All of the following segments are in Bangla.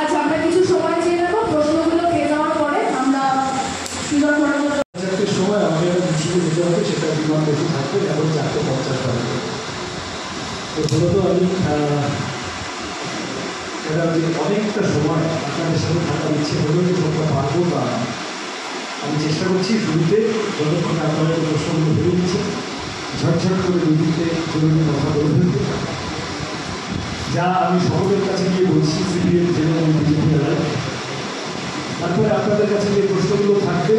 আচ্ছা, আমরা কিছু সময় চেয়ে নেব, প্রশ্নগুলো পেয়ে যাওয়ার পরে আমরা সময় আমাদের মিছিলে যেতে হবে, সেটা বিমান বেশি থাকবে, এখন 4:50 হবে। তো মূলত আমি এটা যে অনেকটা সময় আপনাদের সাথে থাকার ইচ্ছে হলেও যে তোমরা পারবো না, আমি চেষ্টা করছি শুরুতে যতক্ষণ আপনারা প্রশ্নগুলো ভেবে দিচ্ছেন ঝটঝট করে দুদিকে জরুরি কথা বলে ফেলতে, যা আমি সকলের কাছে গিয়ে বলছি সিপিএম জেনারেল বিজেপি এলাকায়। তারপরে আপনাদের কাছে যে প্রশ্নগুলো থাকবে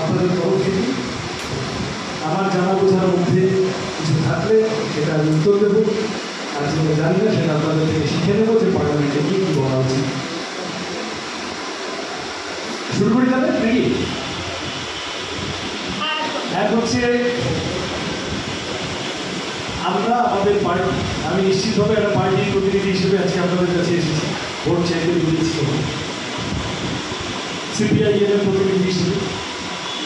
আপনাদের তরফ থেকে আমার জানা বোঝার মধ্যে কিছু থাকলে সেটা আমি উত্তর দেবো, আর যেটা জানি না সেটা আপনাদের থেকে শিখে নেবো যে পার্লামেন্টে গিয়ে কী বলা উচিত। শুরু করি যাবে নাকি? এক হচ্ছে আমরা আমাদের পার্টি, আমি নিশ্চিতভাবে একটা পার্টির প্রতিনিধি হিসেবে আজকে আপনাদের কাছে এসেছি ভোট চাইতে বুঝেছি। সিপিআইএমের প্রতিনিধি হিসেবে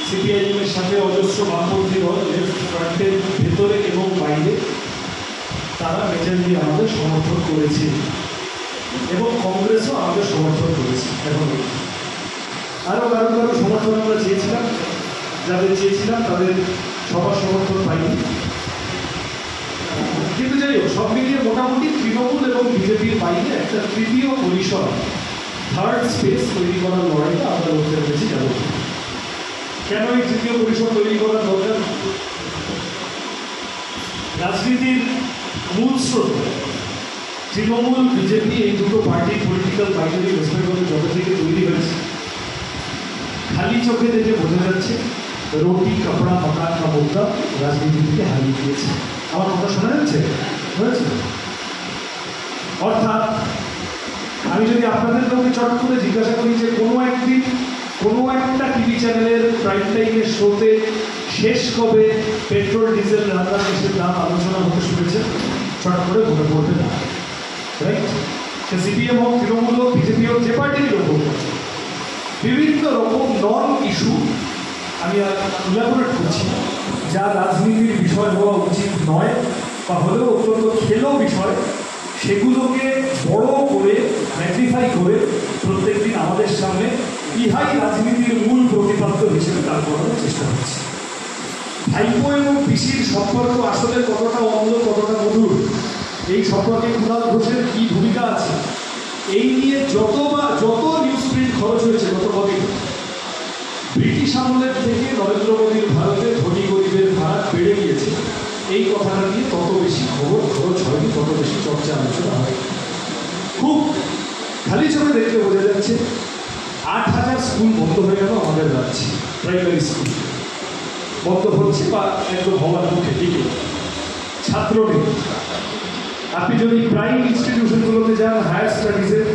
সিপিআইএমের সাথে অজস্র বামপন্থী দল লেফট ফ্রন্টের ভেতরে এবং বাইরে তারা মেজরলি আমাদের সমর্থন করেছে এবং কংগ্রেসও আমাদের সমর্থন করেছে। এখন আরও কারো সমর্থন আমরা চেয়েছিলাম, যাদের চেয়েছিলাম তাদের সবার সমর্থন পাইনি। কিন্তু যাই হোক, সব মিলিয়ে মোটামুটি তৃণমূল এবং বিজেপির বাইরে একটা তৃতীয় পরিসর, থার্ড স্পেস তৈরি করার লড়াইটা আমরা করতে পেরেছি। যাব কেন এই তৃতীয় পরিসর তৈরি করার দরকার? রাজনীতির মূল স্রোত তৃণমূল বিজেপি এই দুটো পার্টির পলিটিক্যাল বাইনারি ওয়েস্ট বেঙ্গলের যত থেকে তৈরি হয়েছে, খালি চোখে দেখে বোঝা যাচ্ছে রুটি কাপড়া মকান বা মুদ্রা রাজনীতি থেকে হারিয়ে দিয়েছে। আমার কথা শোনা যাচ্ছে? হয়েছে? অর্থাৎ আমি যদি আপনাদের কাউকে চট করে জিজ্ঞাসা করি যে কোনো একটা টিভি চ্যানেলের প্রাইম টাইমের শোতে শেষ কবে পেট্রোল ডিজেল রান্না গ্যাসের দাম আলোচনা হতে শুনেছে, চট করে মনে পড়বে না, রাইট? সে সিপিএম হোক, তৃণমূল হোক, বিজেপি হোক, যে পার্টির লোক হোক, বিভিন্ন রকম নন ইস্যু আমি ইলাবোরেট করছি যা রাজনীতির বিষয় হওয়া উচিত নয় বা হলেও অত্যন্ত খেলো বিষয়, সেগুলোকে বড় করে ম্যাগনিফাই করে প্রত্যেক দিন আমাদের সামনে ইহাই রাজনীতির মূল প্রতিপাদ্য হিসেবে দাঁড় করানোর চেষ্টা হচ্ছে। ভাইপো এবং পিসির সম্পর্ক আসলে কতটা অম্ল, কতটা মধুর, এই সম্পর্কে কুণাল ঘোষের কী ভূমিকা আছে, এই নিয়ে যত নিউজ প্রিন্ট খরচ হয়েছে গত কদিন, ব্রিটিশ আমলের থেকে নরেন্দ্র মোদীর ভারতে ধনী গরিবের ভাড়া বেড়ে গিয়েছে, এই কথাটা নিয়ে তত বেশি খবর খরচ হয়নি, তত বেশি চর্চা আলোচনা হয়। খুব খালি চোখে দেখতে বোঝা যাচ্ছে 8,000 স্কুল বন্ধ হয়ে গেল আমাদের রাজ্যে, প্রাইমারি স্কুল বন্ধ হচ্ছে বা একদম হওয়ার মুখে দিকে, ছাত্র নেই। আপনি যদি প্রাইম ইনস্টিটিউশনগুলোতে যান, হায়ার স্টাডিজের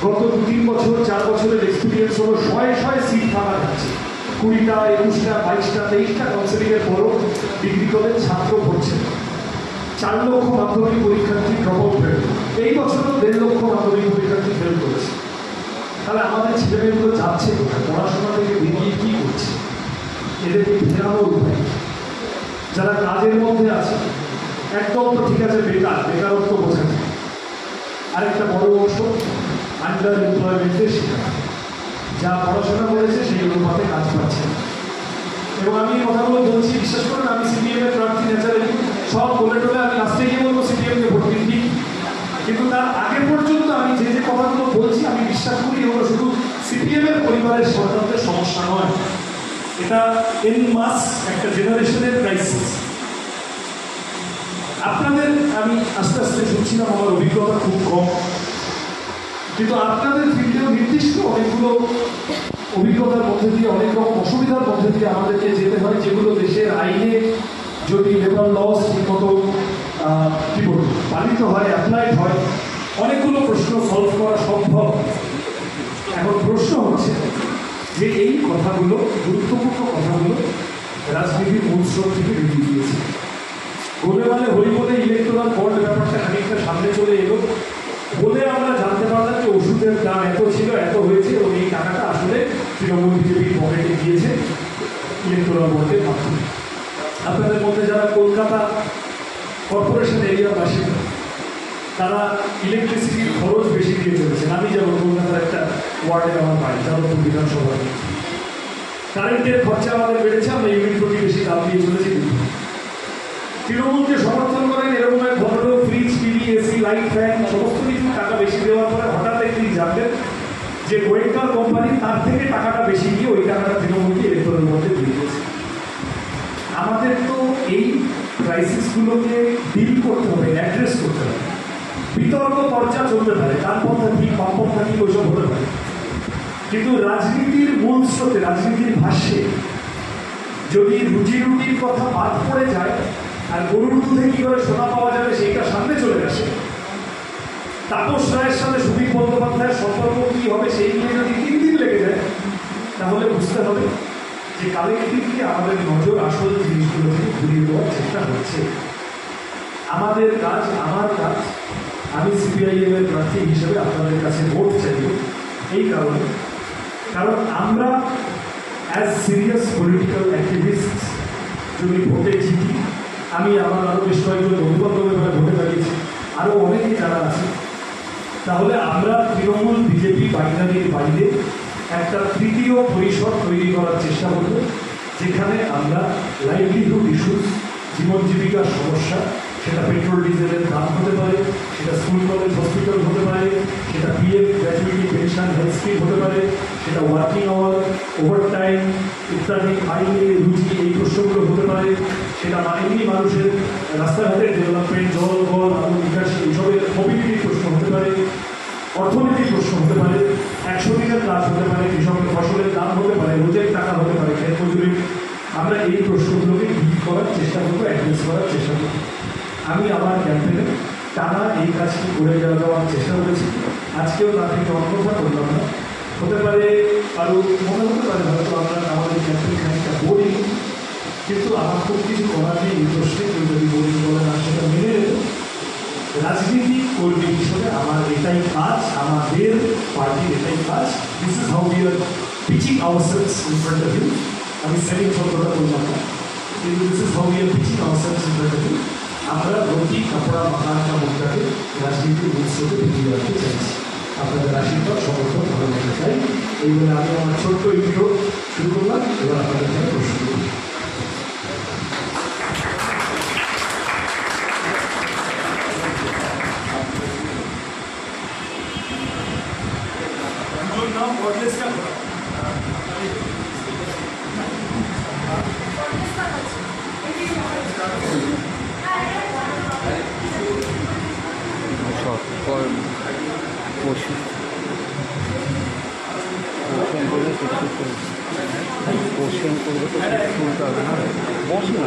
গত 2-3 বছর 4 বছরের এক্সপিরিয়েন্স হলো শয়ে সিট ফাঁকা থাকছে, 20টা 21টা 22টা 23টা কাউন্সেলিংয়ের পরও ডিগ্রি কলেজ ছাত্র পড়ছে। 4 লক্ষ মাধ্যমিক পরীক্ষার্থী ড্রপ আউট হয়ে, এই বছরও 1.5 লক্ষ মাধ্যমিক পরীক্ষার্থী ফেল করেছে। তাহলে আমাদের ছেলেমেয়েগুলো যাচ্ছে কোথায়? পড়াশোনা থেকে বেরিয়ে কী করছে? এদেরকে ফেরানোর উপায়, যারা কাজের মধ্যে আছে একদম তো ঠিক আছে, বেকারত্ব বোঝা যায়, আরেকটা বড় অংশ আন্ডার এমপ্লয়মেন্টের শিকার, যা পড়াশোনা করেছে সেই অনুপাতে কাজ পাচ্ছে। এবং আমি এই কথাগুলো বলছি, বিশ্বাস করেন আমি সিপিএমের প্রার্থী ন্যাচারালি সব বলে টোলে আমি লাস্টে গিয়ে বলবো সিপিএমকে ভোট দিন, ঠিক, কিন্তু তার আগে পর্যন্ত আমি যে কথাগুলো বলছি আমি বিশ্বাস করি এগুলো শুধু সিপিএমের পরিবারের সন্তানদের সমস্যা নয়, এটা এন মাস একটা জেনারেশনের ক্রাইসিস। আপনাদের আমি আস্তে আস্তে শুনছিলাম, আমার অভিজ্ঞতা খুব কম, কিন্তু আপনাদের ফিল্ডেও নির্দিষ্ট অনেকগুলো অভিজ্ঞতার মধ্যে দিয়ে, অনেক রকম অসুবিধার মধ্যে দিয়ে আমাদেরকে যেতে হয়, যেগুলো দেশের আইনে যদি লেবার লস ঠিকমতো কী বলবো পালিত হয়, অ্যাপ্লাইড হয়, অনেকগুলো প্রশ্ন সলভ করা সম্ভব। এখন প্রশ্ন হচ্ছে যে এই কথাগুলো, গুরুত্বপূর্ণ কথাগুলো রাজনীতির মূল স্রোত থেকে বেরিয়ে গিয়েছে। গোলে মানে হই বলে ইলেকট্রাল বন্ড ব্যাপারটা খানিকটা সামনে চলে এলো বলে আমরা জানতে এত ছিল, এত হয়েছে, এবং এই টাকাটা আসলে তৃণমূল বিজেপির পকেটে গিয়েছে ইলেকট্রাল বন্ডের মাধ্যমে। আপনাদের মধ্যে যারা কলকাতা কর্পোরেশন এরিয়ার বাসিন্দা, তারা ইলেকট্রিসিটির খরচ বেশি দিয়ে চলেছেন। আমি যেমন কলকাতার একটা ওয়ার্ডে আমার বাড়ি, যাদবপুর বিধানসভা, কারেন্টের খরচা আমাদের বেড়েছে, আমরা ইউনিট প্রতি বেশি দাম দিয়ে চলেছি। তৃণমূলকে সমর্থন করেন এরকম এক ভদ্রলোক fridge, TV, AC, light, fan সমস্ত কিছু টাকা বেশি দেওয়ার পরে হঠাৎ একদিন জানলেন যে গোয়েঙ্কার কোম্পানি তার থেকে টাকাটা বেশি দিয়ে ওই টাকাটা তৃণমূলকে ইলেকট্রাল মধ্যে দিয়ে দিয়েছে। আমাদের তো এই ক্রাইসিসগুলোকে ডিল করতে হবে, অ্যাড্রেস করতে হবে। বিতর্ক চর্চা চলতে পারে, ডানপন্থা কি বামপন্থা কি ওইসব হতে পারে, কিন্তু রাজনীতির মূল স্রোতে, রাজনীতির ভাষ্যে যদি রুজি রুটির কথা বাদ পড়ে যায় আর গরুর দুধে কি করে সোনা পাওয়া যাবে সেইটা সামনে চলে আসে, তাপস রায়ের সাথে সুদীপ বন্দ্যোপাধ্যায়ের সম্পর্ক কি হবে সেই নিয়ে যদি 3 দিন লেগে যায়, তাহলে বুঝতে হবে যে কালেক্টিভলি আমাদের নজর আসল জিনিসগুলো থেকে ঘুরিয়ে দেওয়ার চেষ্টা হচ্ছে। আমাদের কাজ, আমার কাজ, আমি সিপিআইএম এর প্রার্থী হিসেবে আপনাদের কাছে ভোট চাইব এই কারণে, কারণ আমরা অ্যাজ সিরিয়াস পলিটিক্যাল অ্যাক্টিভিস্ট যদি ভোটে জিতি, আমি আমার আরও বেশ কয়েকজন বন্ধুবান্ধবের ভোটে দাঁড়িয়েছি, আরও অনেকে যারা আছে, তাহলে আমরা তৃণমূল বিজেপি বাইনারির বাইরে একটা তৃতীয় পরিসর তৈরি করার চেষ্টা করব, যেখানে আমরা লাইভলিহুড ইস্যুস, জীবন জীবিকার সমস্যা, সেটা পেট্রোল ডিজেলের দাম হতে পারে, সেটা স্কুল কলেজ হসপিটাল হতে পারে, সেটা PF gratuity pension health scheme হতে পারে, সেটা ওয়ার্কিং আওয়ার, ওভারটাইম ইত্যাদি, আইনে রুজি, এই প্রশ্নগুলো হতে পারে, সেটা এমনি মানুষের রাস্তাঘাটের ডেভেলপমেন্ট, জল বল আলো বিকাশ, এইসবের মোবিলিটির প্রশ্ন হতে পারে, অর্থনীতির প্রশ্ন হতে পারে, 100 দিনের কাজ হতে পারে, কৃষকের ফসলের দাম হতে পারে, রোজের টাকা হতে পারে, ক্ষেত মজুরি। আমরা এই প্রশ্নগুলোকে ডিল করার চেষ্টা করবো, অ্যাড্রেস করার চেষ্টা করবো। আমি আমার ক্যাম্পেনে টানা এই কাজটি করে যাওয়ার চেষ্টা করেছি, আজকেও তার থেকে অন্যথা করলাম না। হতে পারে কারো মনে হতে পারে হয়তো আমরা আমাদের ক্যাম্পেন খানিকটা বোরিং, কিন্তু আমার খুব কিছু করার নেই এই প্রশ্নে। কেউ যদি বোরিং বলে না, সেটা মেনে নেব। রাজনীতি কর্মী হিসেবে আমার এটাই কাজ, আমাদের পার্টির এটাই কাজ। This is how we are pitching ourselves in front of you. আমি সেলিং শব্দটা বললাম না, কিন্তু this is how we are pitching ourselves in front of you. আমরা রুটি কাপড়া মাখানটা মুখটাকে রাজনীতির উৎসবে ফিরিয়ে রাখতে চাইছি। আপনাদের আশীর্বাদ, সমর্থন, ভালোবাসা চাই। এই বলে আমি আমার ছোট্ট ইন্ট্রো শুরু করলাম। এবার আপনাদের সাথে প্রশ্ন করি। নাম ওয়ার্ডলেসটা করা পোষণ করবে তো শুনতে হবে না, বস না।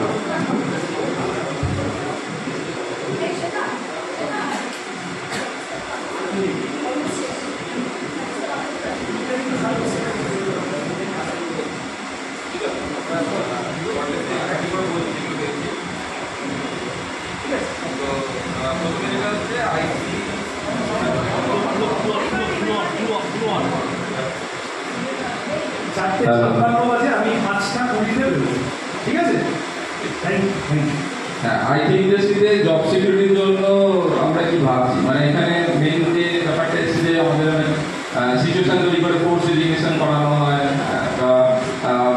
চারটে 56 বাজে, আমি 5টা 20-তে বেরোবো, ঠিক আছে? Thank you. হ্যাঁ, আইটি ইন্ডাস্ট্রিতে জব সিকিউরিটির জন্য আমরা কি ভাবছি, মানে এখানে মেন যে ব্যাপারটা এসেছে যে আমাদের সিচুয়েশন তৈরি করে কোর্স এডুকেশন করানো হয়,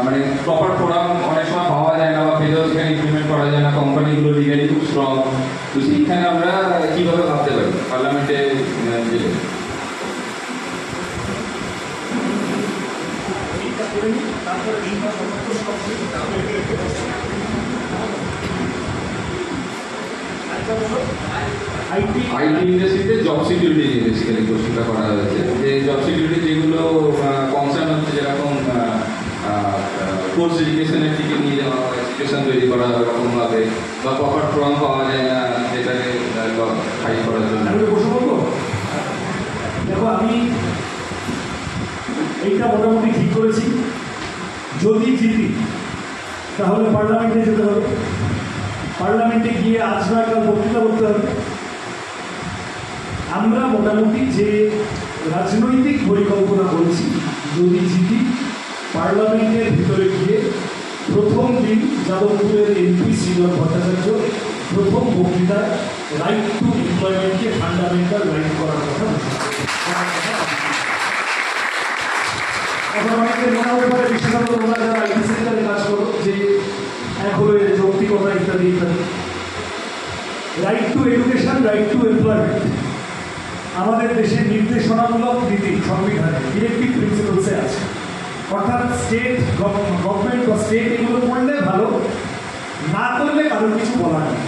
মানে প্রপার ফোরাম অনেক সময় পাওয়া যায় না, বা পেলেও সেখানে ইমপ্লিমেন্ট করা যায় না, কোম্পানিগুলো লিগালি খুব স্ট্রং। তো সেইখানে আমরা কীভাবে ভাবতে পারি পার্লামেন্টে গেলে? আইটি ইন্ডাস্ট্রিতে জব সিকিউরিটি নিয়ে বেসিক্যালি কোশ্চেনটা করা হয়েছে, যে জব সিকিউরিটি যেগুলো কনসার্ন হচ্ছে, যেরকম কোর্স এডুকেশনের দিকে নিয়ে যাওয়া হয়, সিচুয়েশন তৈরি করা হয় ওরকমভাবে, বা প্রপার ফর্ম পাওয়া যায় না যেটাকে ফাইট করার জন্য। আমি বসে বলবো, দেখো আমি এইটা মোটামুটি ঠিক করেছি। যদি জিতি তাহলে পার্লামেন্টে যেতে হবে, পার্লামেন্টে গিয়ে আজ নয় কাল বক্তৃতা করতে হবে। আমরা মোটামুটি যে রাজনৈতিক পরিকল্পনা বলছি, যদি জিতি পার্লামেন্টের ভিতরে গিয়ে প্রথম দিন যাদবপুরের এমপি শ্রীধর ভট্টাচার্য প্রথম বক্তৃতায় রাইট টু এমপ্লয়মেন্টকে ফান্ডামেন্টাল রাইট করার কথা বলেছেন। এখন অনেকের মনে হতে পারে, বিশেষত তোমরা যারা আইটি সেক্টরে কাজ করো, যে এক হলো এর যৌক্তিকতা ইত্যাদি ইত্যাদি। Right two education, right to employment আমাদের দেশের নির্দেশনামূলক নীতি সংবিধানে ডিরেক্টিভ প্রিন্সিপালসে আছে। অর্থাৎ স্টেট গভর্নমেন্ট বা স্টেট এগুলো করলে ভালো, না করলে কারো কিছু বলার নেই।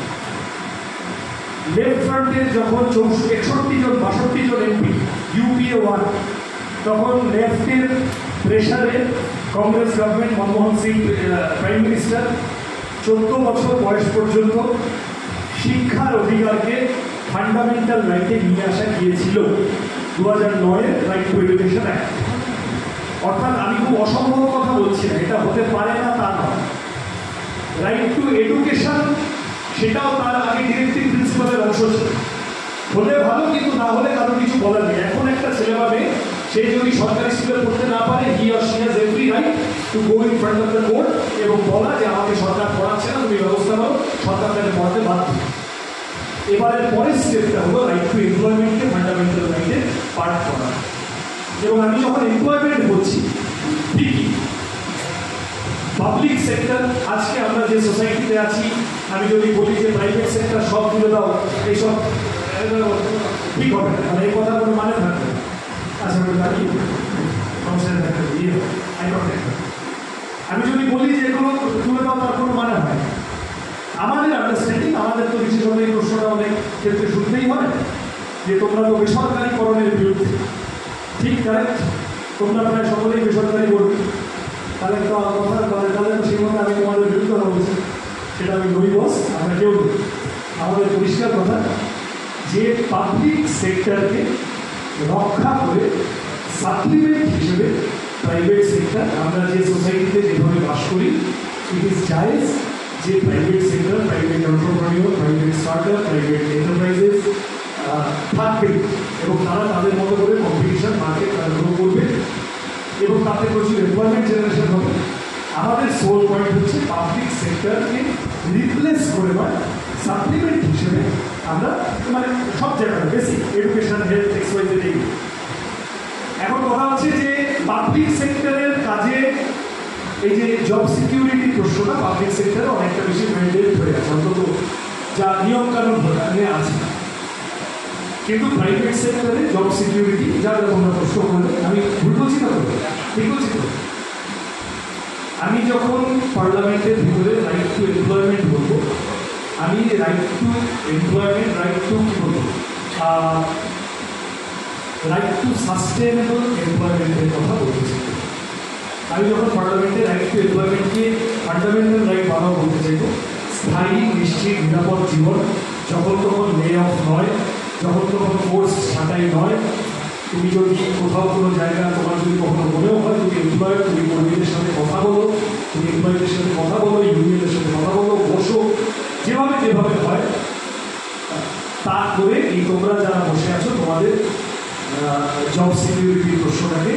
লেফট ফ্রন্টের যখন 61 জন 62 জন এমপি ইউপিএ 1, তখন লেফটের প্রেশারে Congress government, Manmohan Singh prime minister, 14 বছর বয়স পর্যন্ত শিক্ষার অধিকারকে ফান্ডামেন্টাল রাইটে নিয়ে আসা গিয়েছিল 2009-এর রাইট টু এডুকেশন অ্যাক্ট। অর্থাৎ আমি খুব অসম্ভব কথা বলছি না, এটা হতে পারে না তা নয়। রাইট টু এডুকেশন সেটাও তার আগে ডিরেক্টিভ প্রিন্সিপালের অংশ ছিল। হলে ভালো, কিন্তু না হলে কারো কিছু বলার নেই। এখন একটা ছেলে বা মেয়ে, সে যদি সরকারি স্কুলে পড়তে না পারে, he or she has every right to go in front of the court এবং বলা যে আমাকে সরকার পড়াচ্ছে না, তুমি ব্যবস্থা করো, সরকার তাকে পড়াতে বাধ্য। এবারের পরের স্টেপটা হলো রাইট টু এমপ্লয়মেন্টকে ফান্ডামেন্টাল রাইটে পার্ট করা। এবং আমি যখন এমপ্লয়মেন্ট বলছি, ঠিকই পাবলিক সেক্টর, আজকে আমরা যে সোসাইটিতে আছি, আমি যদি বলি যে প্রাইভেট সেক্টর সব তুলে দাও, এইসব ঠিক হবে না, মানে এই কথা কোনো মানে থাকবে না। আচ্ছা, আমি যদি বলি যে এগুলো তুলে দাও, তার কোনো মানে হয় না। আমাদের আন্ডারস্ট্যান্ডিং, আমাদের তো বিশেষ করে এই প্রশ্নটা অনেক ক্ষেত্রে শুনতেই হয় যে তোমরা তো বেসরকারিকরণের বিরুদ্ধে। ঠিক, কারেক্ট, তোমরা প্রায় সকলেই বেসরকারি বলবে। তাহলে তো কথা, তাহলে তো সেই মতো আমি তোমাদের বিরুদ্ধে বলছি, সেটা আমি নই বস, আমরা কেউ নই। আমাদের পরিষ্কার কথা যে পাবলিক সেক্টরকে রক্ষা করে সাপ্লিমেন্ট হিসেবে প্রাইভেট সেক্টর, আমরা যে সোসাইটিতে যেভাবে বাস করি, ইট ইজ জায়েজ যে private sector, private entrepreneur, private startup, private enterprises থাকবে এবং তারা তাদের মতো করে কম্পিটিশন মার্কেট তারা গ্রো করবে এবং তাতে প্রচুর এমপ্লয়মেন্ট জেনারেশন হবে। আমাদের সোল পয়েন্ট হচ্ছে পাবলিক সেক্টরকে রিপ্লেস করে নয়, সাপ্লিমেন্ট হিসেবে আমরা, মানে সব জায়গায় বেসিক এডুকেশন, হেলথ, এক্সওয়াইজেড এইগুলো। এখন কথা হচ্ছে যে পাবলিক সেক্টরের কাজে এই যে জব সিকিউরিটি প্রশ্নটা পাবলিক সেক্টরে অনেকটা বেশি মেনটেন হয়ে আছে, অন্তত যা নিয়মকানুন নিয়ে আছে। কিন্তু প্রাইভেট সেক্টরে জব সিকিউরিটি, যা তোমরা প্রশ্ন করলে, আমি ভুল বলছি না, ঠিক বলছি তো? আমি যখন পার্লামেন্টের ভিতরে রাইট টু এমপ্লয়মেন্ট বলবো, আমি right to employment, right to কী বলবো, রাইট টু সাস্টেনেবল এমপ্লয়মেন্টের কথা বলতেছি। আমি যখন পার্লামেন্টে রাইট টু এমপ্লয়মেন্টকে ফান্ডামেন্টাল রাইট বানাও বলতে চাইব, স্থায়ী, নিশ্চিত, নিরাপদ জীবন, যখন তখন লে অফ নয়, যখন তখন কোর্স ছাঁটাই নয়। তুমি যদি কোথাও কোনো জায়গা, তোমার যদি কখনো মনেও হয় তুমি এমপ্লয়ার, তুমি কর্মীদের সাথে কথা বলো, তুমি এমপ্লয়ীদের সাথে কথা বলো, ইউনিয়নের সাথে কথা বলো, বসো, যেভাবে যেভাবে হয় তা করে এই তোমরা যারা বসে আছো তোমাদের জব সিকিউরিটির প্রশ্নটাকে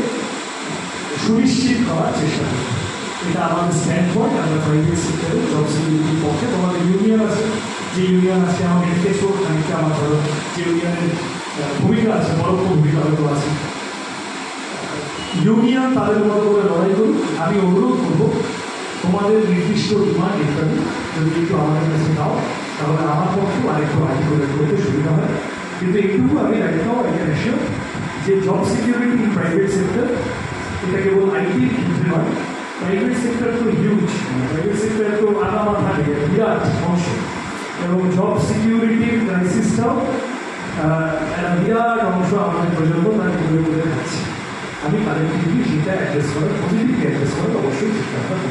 সুনিশ্চিত করার চেষ্টা করি। এটা আমাদের স্ট্যান্ড পয়েন্ট। আমরা প্রাইভেট সেক্টরে জব সিকিউরিটির পক্ষে। তোমাদের ইউনিয়ন আছে, যে ইউনিয়ন আজকে আমাকে রিকোয়েস্ট করবো, খানিকটা আমার ধরো যে ইউনিয়নের ভূমিকা আছে, পরোক্ষ ভূমিকা হয়তো আছে, ইউনিয়ন তাদের মতো করে লড়াই করুক। আমি অনুরোধ করবো তোমাদের নির্দিষ্ট ডিমান্ড ইত্যাদি যদি একটু আমাদের কাছে দাও, তাহলে আমার পক্ষেও আরেকটু আইন করে করতে সুবিধা হয়। কিন্তু এইটুকু আমি রাখতেও এখানে এসে যে job security in private sector, এটা কেবল আইটির ক্ষেত্রে নয়, প্রাইভেট সেক্টর তো হিউজ, প্রাইভেট সেক্টর তো আলাদা থাকে বিরাট অংশ, এবং জব সিকিউরিটির ক্রাইসিসটাও একটা বিরাট অংশ আমাদের প্রজন্ম তাকে ঘুরে ঘুরে যাচ্ছে। আমি কালেক্টিভলি সেটা অ্যাড্রেস করার, পজিটিভলি অ্যাড্রেস করার অবশ্যই চেষ্টা করব।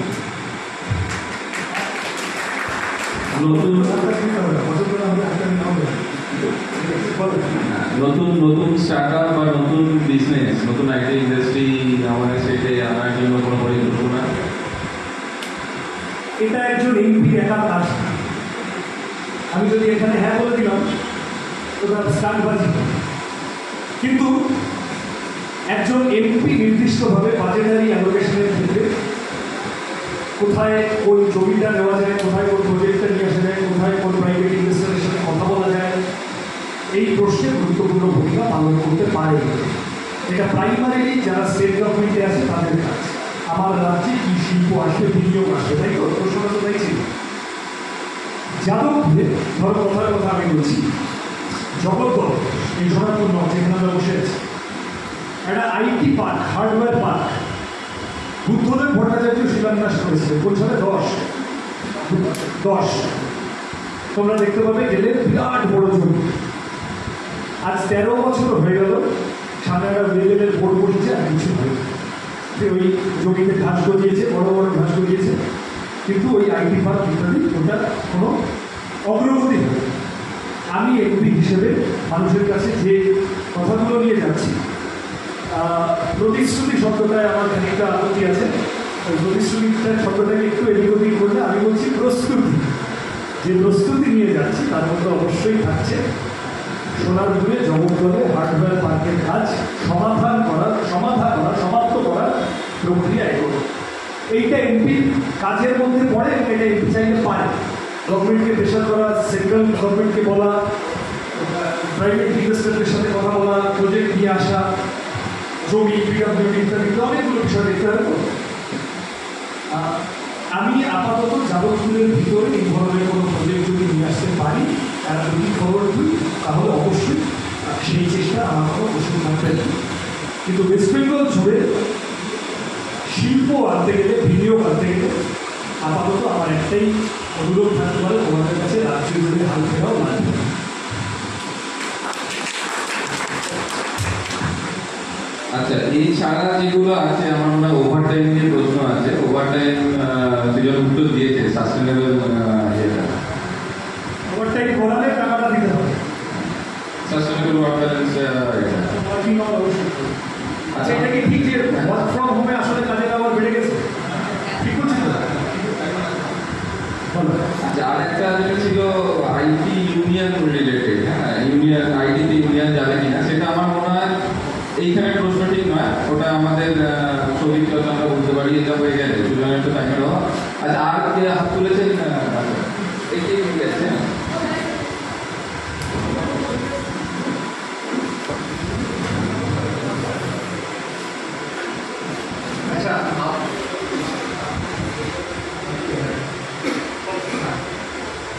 নতুন নতুন স্টার্টআপ বা নতুন বিজনেস, নতুন আইটি ইন্ডাস্ট্রি আমাদের স্টেটে আনার জন্য কোনো পরিকল্পনা? এটা একজন এমপি একা কাজ। আমি যদি এখানে হ্যাঁ বলে দিলাম ওটা স্টার্ট বাজি, কিন্তু একজন এমপি নির্দিষ্টভাবে বাজেটারি অ্যালোকেশনের ক্ষেত্রে কোথায় কোন জমিটা নেওয়া যায়, কোথায় কোন প্রজেক্টটা নিয়ে আসা যায়, কোথায় কোন প্রাইভেট ইনভেস্টরের সাথে কথা বলা যায়, এই প্রশ্নে গুরুত্বপূর্ণ ভূমিকা পালন করতে পারে। এটা প্রাইমারিলি যারা স্টেট গভর্নমেন্টে আছে তাদের কাজ। আমার রাজ্যে কি শিল্প আসবে, বিনিয়োগ আসবে, তাই তো প্রশ্নটা তো তাই ছিল। যাদবপুরে ধরো কথার কথা আমি বলছি, জগৎদল এই সোনারপুর নয় যেখানে আমরা বসে আছি, একটা IT park, hardware park Buddhadeb Bhattacharya শিলান্যাস করেছিলেন। কোন সালে? 10 তোমরা দেখতে পাবে গেলে বিরাট বড় জমি। আজ 13 বছর হয়ে গেল, সামনে একটা রেলের বোর্ড বসেছে আর কিছু হয়নি। ওই জমিতে ঘাস গজিয়েছে, বড় বড় ঘাস গজিয়েছে, কিন্তু ওই আইটি পার্ক ইত্যাদি ওটা কোনো অগ্রগতি হয়। আমি এমপি হিসেবে মানুষের কাছে যে কথাগুলো নিয়ে যাচ্ছি, প্রতিশ্রুতি শব্দটায় আমার খানিকটা আপত্তি আছে। ওই প্রতিশ্রুতিটা শব্দটাকে একটু এদিক ওদিক করলে আমি বলছি প্রস্তুতি। যে প্রস্তুতি নিয়ে যাচ্ছি তার মধ্যে অবশ্যই থাকছে সোনারপুরে জগৎদলে হার্ডওয়্যার পার্কের কাজ সমাপ্ত করার প্রক্রিয়া এগোনো। এইটা এমপির কাজের মধ্যে পড়ে, এটা এমপি চাইলে পারে। গভর্নমেন্টকে প্রেশার করা, সেন্ট্রাল গভর্নমেন্টকে বলা, প্রাইভেট ইনভেস্টরদের সাথে কথা বলা, প্রজেক্ট নিয়ে আসা, জমি পিডব্লিউডি ইত্যাদি অনেকগুলো বিষয় দেখতে হবে। আমি আপাতত যাদবপুরের ভিতরে এই ধরনের কোনো প্রজেক্ট যদি নিয়ে আসতে পারি আর যদি খবর দিই তাহলে অবশ্যই সেই চেষ্টা আমার কোনো অবশ্যই থাকবে। কিন্তু ওয়েস্ট বেঙ্গল জুড়ে শিল্প আনতে গেলে, বিনিয়োগ আনতে গেলে আপাতত আমার একটাই অনুরোধ থাকতে পারে তোমাদের কাছে, রাজ্য জুড়ে হাল ফেরাও লাগবে। আচ্ছা, এই ছাড়া যেগুলো আছে আমার মনে হয় ওভারটাইম নিয়ে প্রশ্ন আছে। ওভারটাইম দুজন উত্তর দিয়েছে, সাস্টেনেবল ওভারটাইম করালে টাকাটা দিতে হবে। সাস্টেনেবল ওয়ার্ক ব্যালেন্স আচ্ছা, এটা কি ঠিক যে ওয়ার্ক ফ্রম হোমে আসলে কাজের আবার বেড়ে গেছে? ঠিক হচ্ছে তো? আচ্ছা, আরেকটা যেটা ছিল আইটি ইউনিয়ন রিলেটেড, হ্যাঁ, ইউনিয়ন আইটিতে ইউনিয়ন যাবে কিনা সেটা আমার মনে হয় এইখানে প্রশ্ন ঠিক নয়। ওটা আমাদের সৌভিকতা আমরা বলতে পারি, এটা হয়ে গেলে সুজনের তো টাইমের অভাব। আচ্ছা, আর কে হাত তুলেছেন? এটাই ঠিক আছে। আচ্ছা,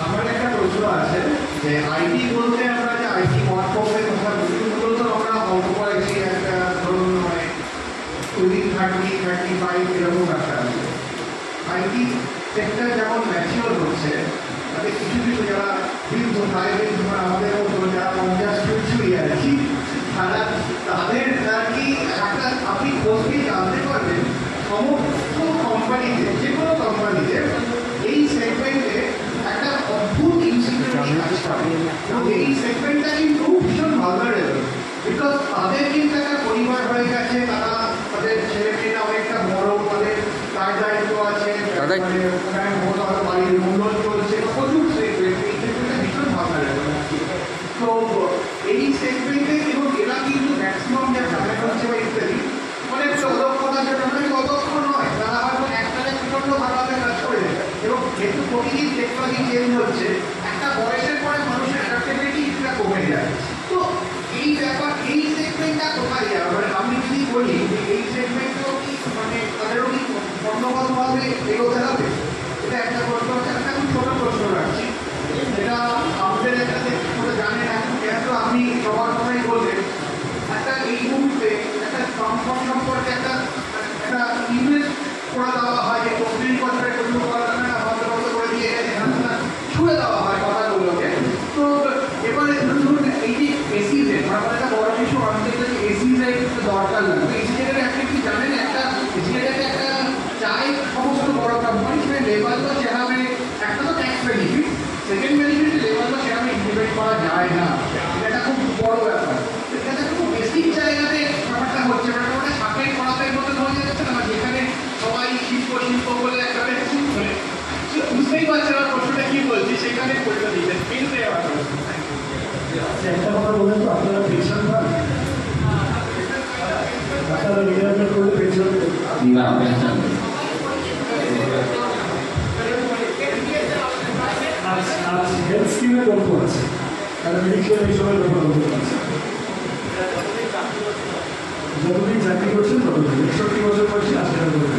আমার একটা প্রশ্ন আছে যে আইটি বলতে আমরা যে আইটি ওয়ার্কশপের কথা বলি, মূলত আমরা অল্প কয়েকটি একটা ধরুন মানে 35 এরকম একটা আছে। আইটি সেক্টর যেমন ম্যাচিওর হচ্ছে, তাতে কিছু কিছু যারা বৃদ্ধ প্রাইভেট আমাদের মতো যারা 50-60 আর কি, তাদের আর কি একটা আপনি খোঁজ নিয়ে জানতে পারবেন সমস্ত কোম্পানিতে, যে কোনো কোম্পানিতে এই সেগমেন্টে একটা অদ্ভুত ইনসিকিউরিটি কাজ করে। এবং এই সেগমেন্টটা কিন্তু ভীষণ ভালনারেবল, বিকজ তাদের কিন্তু একটা পরিবার হয়ে গেছে, তারা তাদের ছেলে মেয়েরা অনেকটা বড়, তাদের তার দায়িত্ব আছে, বাড়ির মূল্য চলছে, প্রচুর সেগমেন্ট, এই সেগমেন্টটা ভীষণ ভালনারেবল। তো এই সেগমেন্টে এবং এরা কিন্তু ম্যাক্সিমাম যা ঝামেলা হচ্ছে বা ইত্যাদি মানে অদক্ষতার জন্য অদক্ষ নয়, তারা হয়তো একটাতে প্রচন্ড ভালোভাবে কাজ করে দেয়। এবং যেহেতু প্রতিদিন টেকনোলজি চেঞ্জ হচ্ছে, একটা বয়সের পরে মানুষের অ্যাডাপ্টেবিলিটি কিছুটা কমে যায়। তো এই ব্যাপার, এই সেগমেন্টটা কোথায় যাবে? মানে আমি যদি বলি যে এই সেগমেন্টও কি মানে তাদেরও কি অন্যগতভাবে এগোতে হবে? এটা একটা প্রশ্ন আছে। একটা খুব ছোট প্রশ্ন রাখছি, যেটা আমাদের একটা জানেন এখন যেহেতু আপনি সবার কথাই বলবেন, একটা এই মুহূর্তে একটা সংকট সম্পর্কে একটা ইমেজ করে দেওয়া হয় যে 24 বছরের কোনো করা যাবে না, বন্ধ করে দিয়ে ছুঁড়ে দেওয়া হয় কথাগুলোকে। তো এবারে ধরুন এই যে এসিজের আমাদের একটা বড় কিছু অনেক এসিজের দরকার লাগবে। এসিজের একটা কি জানেন, একটা এসিজের একটা চাই সমস্ত বড় কোম্পানি সেখানে লেবারও সেভাবে, একটা তো ট্যাক্স বেনিফিট, সেকেন্ড বেনিফিট লেবারও সেভাবে ইমপ্লিমেন্ট করা যায় না। এটা খুব বড় ব্যাপার। এটা খুব বেসিক জায়গাতে ব্যাপারটা হচ্ছে, ব্যাপারটা সাপের করাতের মতো হয়ে যাচ্ছে না, যেখানে সবাই শিল্প বলে একেবারে বুঝতেই পারছে না প্রশ্নটা কি বলছি, সেখানে পরিচয় দিচ্ছেন কিন্তু একটা কথা বলেন তো, আপনারা পেনশন পান? ডাক্তাররা রিটায়ারমেন্ট করলে পেনশন না পেনশন নেই। আজ হেলথ স্কিমের গল্প আছে, তারা মেডিকেল এইসবের ব্যাপার গল্প আছে। যতদিন চাকরি করছেন ততদিন 61 বছর বয়সে 80 টাকা করে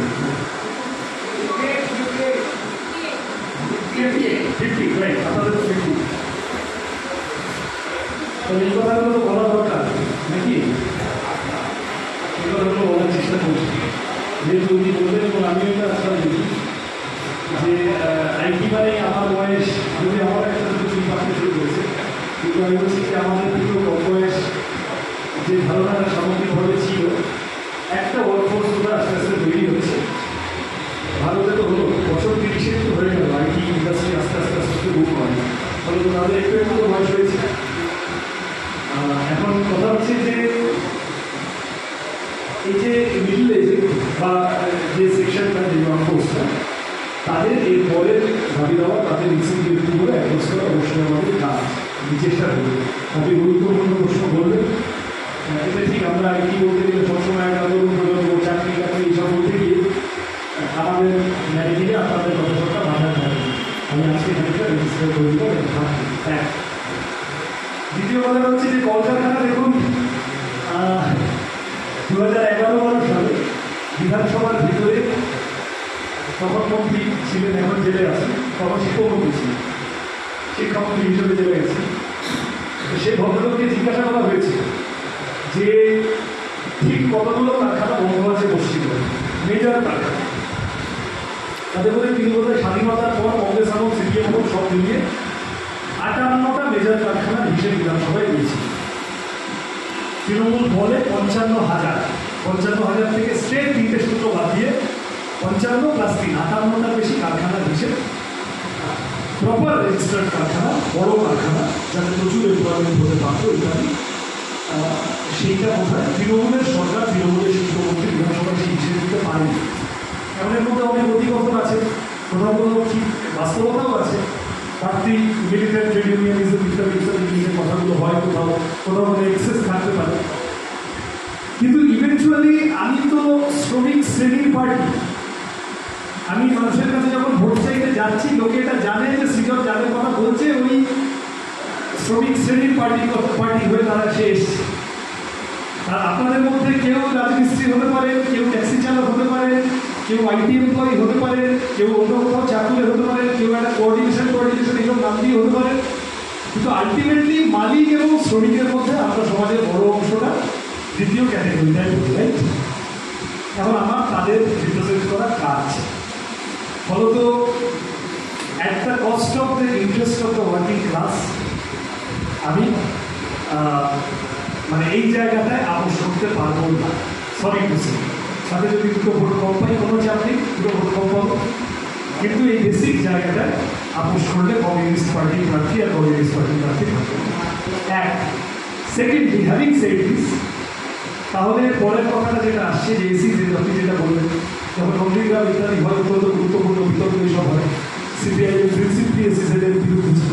50, রাইট, আপনাদের তো 50। তাহলে এই কথাগুলো তো বলা দরকার নাকি? এই কথাগুলো বলার চেষ্টা করছি, যেহেতু উনি বললেন এবং আমিও এটা আশা দেখি যে আইটি মানে আমার বয়স, যদি আমার একটা চুল পাকতে শুরু করেছে, কিন্তু আমি বলছি যে আমাদের কিন্তু কম বয়স যে ধারণাটা সামগ্রিকভাবে ছিল, একটা ওয়ার্কফোর্স ওটা আস্তে আস্তে তৈরি হচ্ছে। ভারতে তো হলো বছর 30 তো হয়ে গেল, আইটি ইন্ডাস্ট্রি আস্তে আস্তে আস্তে আস্তে বুক হয়, ফলে তো তাদের একটু একটু তো বয়স হয়েছে। এখন কথা হচ্ছে যে এই যে মিডল এজে বা যে সেকশনটা যে ওয়ার্কফোর্সটা, তাদের এই পরের দাবি দেওয়া, তাদের ইনসেন্টিভ করে অ্যাড্রেস করা অবশ্যই আমাদের কাজ, আমি চেষ্টা করি। আপনি গুরুত্বপূর্ণ প্রশ্ন বলবেন, এটা ঠিক। আমরা আইটি বলতে গেলে সবসময় একটা তরুণ প্রজন্ম চাকরি টাকরি এইসব বলতে গিয়ে আমাদের ম্যানেজিংয়ে আপনাদের কথাটা মাথায় থাকে। আমি আজকে খানিকটা রেজিস্টার করে দিব। এক দ্বিতীয় কথা হচ্ছে যে কলকারখানা, দেখুন 2011 সালে বিধানসভার ভিতরে তখন মন্ত্রী ছিলেন, এখন জেলে আছেন, তখন শিক্ষামন্ত্রী ছিলেন, শিক্ষামন্ত্রী হিসেবে জেলে গেছেন। সেই ভদ্রলোককে জিজ্ঞাসা করা হয়েছে যে ঠিক কতগুলো কারখানা বন্ধ আছে পশ্চিমবঙ্গে, মেজর কারখানা। তাদের মধ্যে তিনি বোধহয় স্বাধীনতার পর কংগ্রেস আমল, সিপিএম আমল সব মিলিয়ে 58টা মেজর কারখানার হিসেব বিধানসভায় দিয়েছে। তৃণমূল বলে 55,000 থেকে স্টেট 3টে সূত্র বাদ দিয়ে 55 + 3 58টার বেশি কারখানার হিসেব। প্রপার রেজিস্টার্ড কারখানা, বড় কারখানা, যাতে প্রচুর এমপ্লয়মেন্ট হতে পারত ইত্যাদি, সেইটা বোধহয় তৃণমূলের সরকার, তৃণমূলের শিক্ষামন্ত্রী বিধানসভায় সেই হিসেবে দিতে পারেনি। এমন মধ্যে অনেক অধিকথন আছে, কোথাও কোথাও ঠিক বাস্তবতাও আছে। প্রার্থী মিলিটেন্ট ট্রেড ইউনিয়নিজম ইত্যাদি ইত্যাদি জিনিসের কথাগুলো হয়, কোথাও কোথাও কোনো এক্সেস থাকতে পারে। কিন্তু ইভেনচুয়ালি আমি তো শ্রমিক শ্রেণীর পার্টি। আমি মানুষের কাছে যখন ভোট চাইতে যাচ্ছি, লোকে এটা জানে যে সৃজন যাদের কথা বলছে ওই শ্রমিক শ্রেণীর পার্টি হয়ে তারা সে এসছে। আর আপনাদের মধ্যে কেউ রাজমিস্ত্রি হতে পারে, কেউ ট্যাক্সি চালক হতে পারে, কেউ আইটি এমপ্লয়ি হতে পারে, কেউ অন্য কোথাও চাকুরে হতে পারে, কেউ একটা কোঅর্ডিনেশন এইসব নাম দিয়ে হতে পারে। কিন্তু আলটিমেটলি মালিক এবং শ্রমিকের মধ্যে আমরা সমাজের বড় অংশটা দ্বিতীয় ক্যাটেগরিটাই বলি, রাইট? এখন আমার তাদের রিপ্রেজেন্ট করা কাজ। ফলত at the cost of the interest of the working class আমি মানে এই জায়গাটায় আপোষ করতে পারবো না। সরি টু সে, সাথে যদি দুটো ভোট কম পাই কোনো চাপ নেই, দুটো ভোট কম পাবো, কিন্তু এই বেসিক জায়গাটায় আপোষ করলে কমিউনিস্ট পার্টির প্রার্থী আর কমিউনিস্ট পার্টির প্রার্থী থাকবে। এক সেকেন্ডলি, হ্যাভিং সেড দিস, তাহলে পরের কথাটা যেটা আসছে যে এসি, যে আপনি যেটা বললেন, যখন নন্দীগ্রাম ইত্যাদি হয় অত্যন্ত গুরুত্বপূর্ণ বিতর্ক এইসব হয়, সিপিআইএম প্রিন্সিপালি এসিজেডের বিরুদ্ধে ছিল,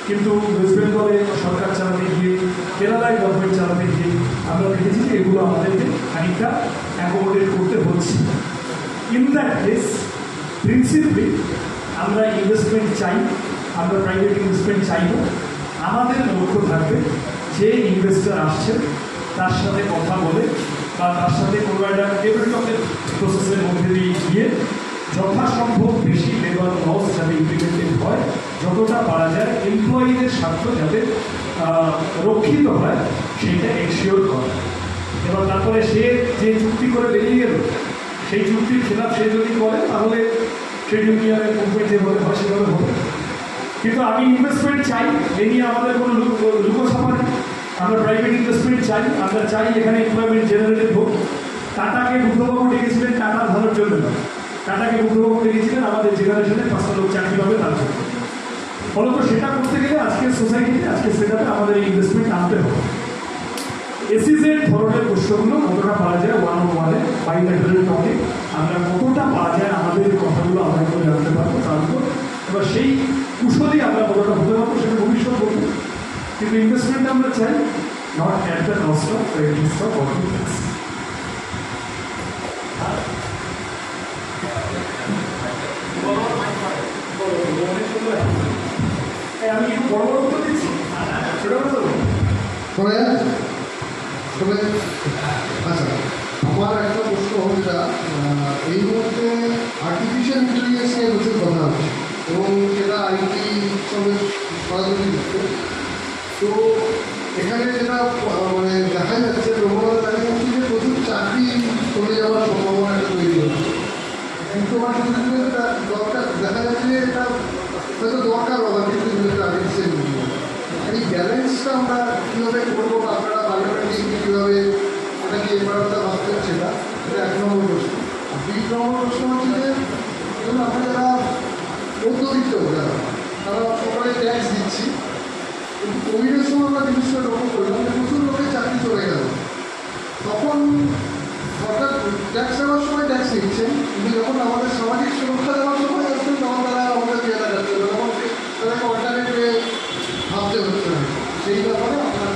কিন্তু ওয়েস্ট বেঙ্গলে সরকার চালাতে গিয়ে, কেরালায় গভর্নমেন্ট চালাতে গিয়ে আমরা দেখেছি যে এগুলো আমাদেরকে খানিকটা অ্যাকোমোডেট করতে হচ্ছে। ইন দ্যাট কেস প্রিন্সিপালি আমরা ইনভেস্টমেন্ট চাই, আমরা প্রাইভেট ইনভেস্টমেন্ট চাই না। আমাদের লক্ষ্য থাকবে যে ইনভেস্টার আসছে তার সাথে কথা বলে বা তার সাথে কোনো একটা ডেভেলপমেন্ট প্রসেসের মধ্যে দিয়ে গিয়ে যথাসম্ভব বেশি লেবার লস যাতে ইমপ্লিমেন্টেড হয়, যতটা পারা যায় এমপ্লয়িদের স্বার্থ যাতে রক্ষিত হয় সেইটা এনশিওর করা। এবার তারপরে সে যে চুক্তি করে বেরিয়ে গেল, সেই চুক্তির খেলাফ সে যদি করে তাহলে ট্রেড ইউনিয়নের মুভমেন্ট যেভাবে হয় সেভাবে হবে। কিন্তু আমি ইনভেস্টমেন্ট চাই, এ নিয়ে আমাদের কোনো লুকোছাপা নেই। আমরা প্রাইভেট ইনভেস্টমেন্ট চাই, আমরা চাই এখানে এমপ্লয়মেন্ট জেনারেটেড হোক। টাটাকে বুদ্ধবাবু ডেকেছিলেন টাটার ভালোর জন্য না, টাটাকে বুদ্ধবাবু ডেকেছিলেন আমাদের জেনারেশনে 5টা লোক চাকরি পাবে তার জন্য। ফলত সেটা করতে গেলে আজকের সোসাইটিতে, আজকের সেটাতে আমাদের এই ইনভেস্টমেন্ট আনতে হবে। এসিজেড ধরনের প্রশ্নগুলো কতটা পাওয়া যায় ওয়ান অন ওয়ানে, বাইল্যাটারাল টকে আমরা কতটা পাওয়া যায়, আমাদের কথাগুলো আমরা করে জানতে পারবো তার উপর। এবার সেই কুশলেই আমরা কতটা হতে পারবো সেটা ভবিষ্যৎ বলবো। কিন্তু ইনভেস্টমেন্ট আমরা চাই, not at the cost of working class. আমি একটু বড় বড় উত্তর দিচ্ছি সেটা বলতে শোনা যাচ্ছে? আচ্ছা, আমার একটা প্রশ্ন যেটা এই মুহূর্তে আর্টিফিশিয়াল ইন্টেলিজেন্স নিয়ে প্রচুর কথা হচ্ছে এবং সেটা আইটি সঙ্গে সরাসরি যুক্ত। তো এখানে যেটা মানে দেখা যাচ্ছে প্রবণতা দেখা যাচ্ছে যে প্রচুর চাকরি চলে যাওয়ার সম্ভাবনা একটা তৈরি হচ্ছে। কিন্তু আমার কিন্তু এটা দরকার দেখা যাচ্ছে যে এটা হয়তো দরকার হবে কিন্তু আর্টিফিশিয়াল ইন্টেলিজেন্স। এই ব্যালেন্সটা আমরা কীভাবে করবো বা আপনারা বায়োমেট্রিক কীভাবে ওটা কি এবার ভাবছেন সেটা এক নম্বর প্রশ্ন। 2 নম্বর প্রশ্ন হচ্ছে যে ধরুন আমরা যারা মধ্যবিত্ত যারা তারা সবাই ট্যাক্স দিচ্ছি, কিন্তু কোভিডের সময় আমরা জিনিসটা লক্ষ্য করলাম যে প্রচুর লোকের চাকরি চলে গেল। তখন সরকার ট্যাক্স দেওয়ার সময় ট্যাক্স নিচ্ছেন, কিন্তু যখন আমাদের সামাজিক সুরক্ষা দেওয়ার সময় যাচ্ছেন তখন তারা আমাদের দিয়ে যাচ্ছে, তখন তাদেরকে অল্টারনেট ওয়ে ভাবতে হচ্ছে না। সেই ব্যাপারে আপনার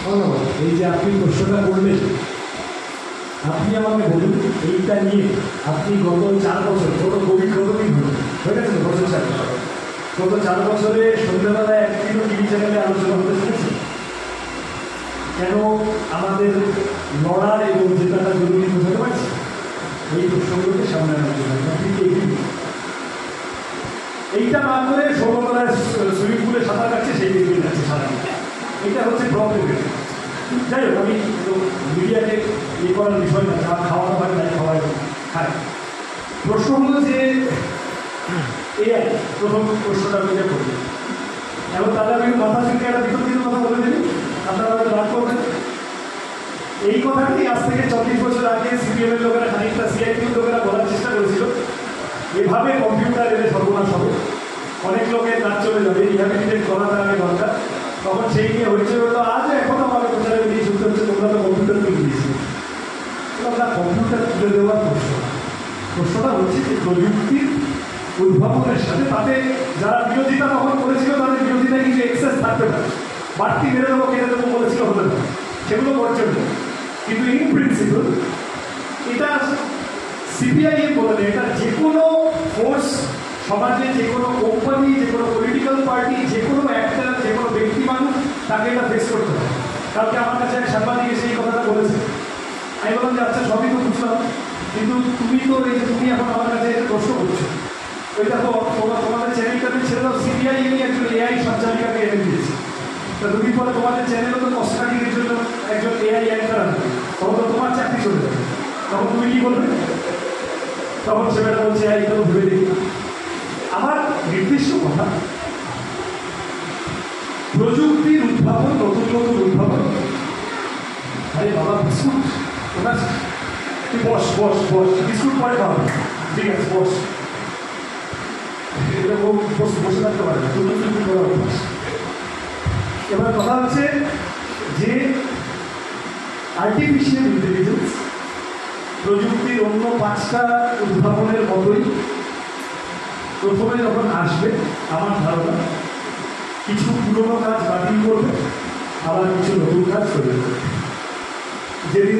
ধন্যবাদ। এই যে আপনি প্রশ্নটা করলেন, আপনি আমাকে বলুন এইটা নিয়ে আপনি গত 4 বছর গত কোভিড কতদিন হয়ে গেছে গত 4 বছর, গত 4 বছরে সন্ধ্যাবেলায় একদিনও টিভি চ্যানেলে আলোচনা হতে শুনেছি কেন আমাদের লড়ার এবং জেতাটা জরুরি বোঝাতে পারছি? এই প্রশ্নগুলোকে সামনে আনার জন্য আপনি কি এইটা না করে সৌরতলায় সুইমিং পুলে সাঁতার কাটছে সেই দিকে যাচ্ছে সারা, এটা হচ্ছে প্রবলেম। যাই হোক, আমি মিডিয়াকে ইয়ে করার বিষয় না, যা খাওয়ানো হয় তাই খাওয়াই খায়। প্রশ্ন হলো যে এআই, প্রথম প্রশ্নটা আমি যা করবো এবং তাহলে আমি মাথা চুলকে একটা বিতর্কিত কথা বলে দিই, আপনারা হয়তো রাগ করবেন। এই কথাটি আজ থেকে 34 বছর আগে সিপিএম এর লোকেরা, খানিকটা সিআইপির লোকেরা বলার চেষ্টা করেছিল এভাবে কম্পিউটার এলে সর্বনাশ হবে, অনেক লোকের কাজ চলে যাবে, রিহ্যাবিলিটেট করাটা আগে দরকার। তখন সেই নিয়ে হয়েছে হলো আজ এখন আমার প্রচারে বেরিয়ে শুনতে হচ্ছে তোমরা তো কম্পিউটার তুলে দিয়েছি। আমরা কম্পিউটার তুলে দেওয়ার প্রশ্নটা হচ্ছে যে প্রযুক্তির উদ্ভাবনের সাথে তাতে যারা বিরোধিতা তখন করেছিল তাদের বিরোধিতায় কিছু এক্সেস থাকতে পারে, বাড়তি মেরে দেবো কেটে দেবো বলেছিল হতে পারে, সেগুলো করছে না। কিন্তু ইন প্রিন্সিপাল এটা সিপিআইএম বলে না, এটা যে কোনো ফোর্স, সমাজে যে কোনো কোম্পানি, যে কোনো পলিটিক্যাল পার্টি, যে কোনো একটা, যে কোনো ব্যক্তি মানুষ তাকে এটা ফেস করতে হবে। কালকে আমার কাছে এক সাংবাদিক এসে এই কথাটা বলেছে, আমি বললাম যে আচ্ছা সবই তো বুঝলাম, কিন্তু তুমি তো এই যে তুমি এখন আমার কাছে প্রশ্ন করছো, ওই দেখো তোমাদের চ্যানেলটাতে ছেড়ে দাও, সিপিআইএম একজন এআই সঞ্চালিকাকে এনে দিয়েছে, তা দুদিন পরে তোমাদের চ্যানেলও তো কস্টাডির জন্য একজন এআই অ্যাঙ্কার আনবে, তখন তো তোমার চাকরি চলে যাবে, তখন তুমি কি বলবে? তখন সেটা বলছে এটা তো ভেবে দেখি। আমার নির্দিষ্ট কথা, প্রযুক্তির উদ্ভাবন, নতুন নতুন উদ্ভাবন। আরে বাবা বিস্কুট ওটা তুই বস বস বস, বিস্কুট পরে খাওয়া, ঠিক আছে বস, এটা বসে থাকতে পারে না, তুমি করা অভ্যাস। এবার কথা হচ্ছে যে আর্টিফিশিয়াল ইন্টেলিজেন্স প্রযুক্তির অন্য 5টা উদ্ভাবনের মতোই প্রথমে যখন আসবে আমার ধারণা কিছু পুরনো কাজ বাতিল করবে, আবার কিছু নতুন কাজ তৈরি করবে। যেদিন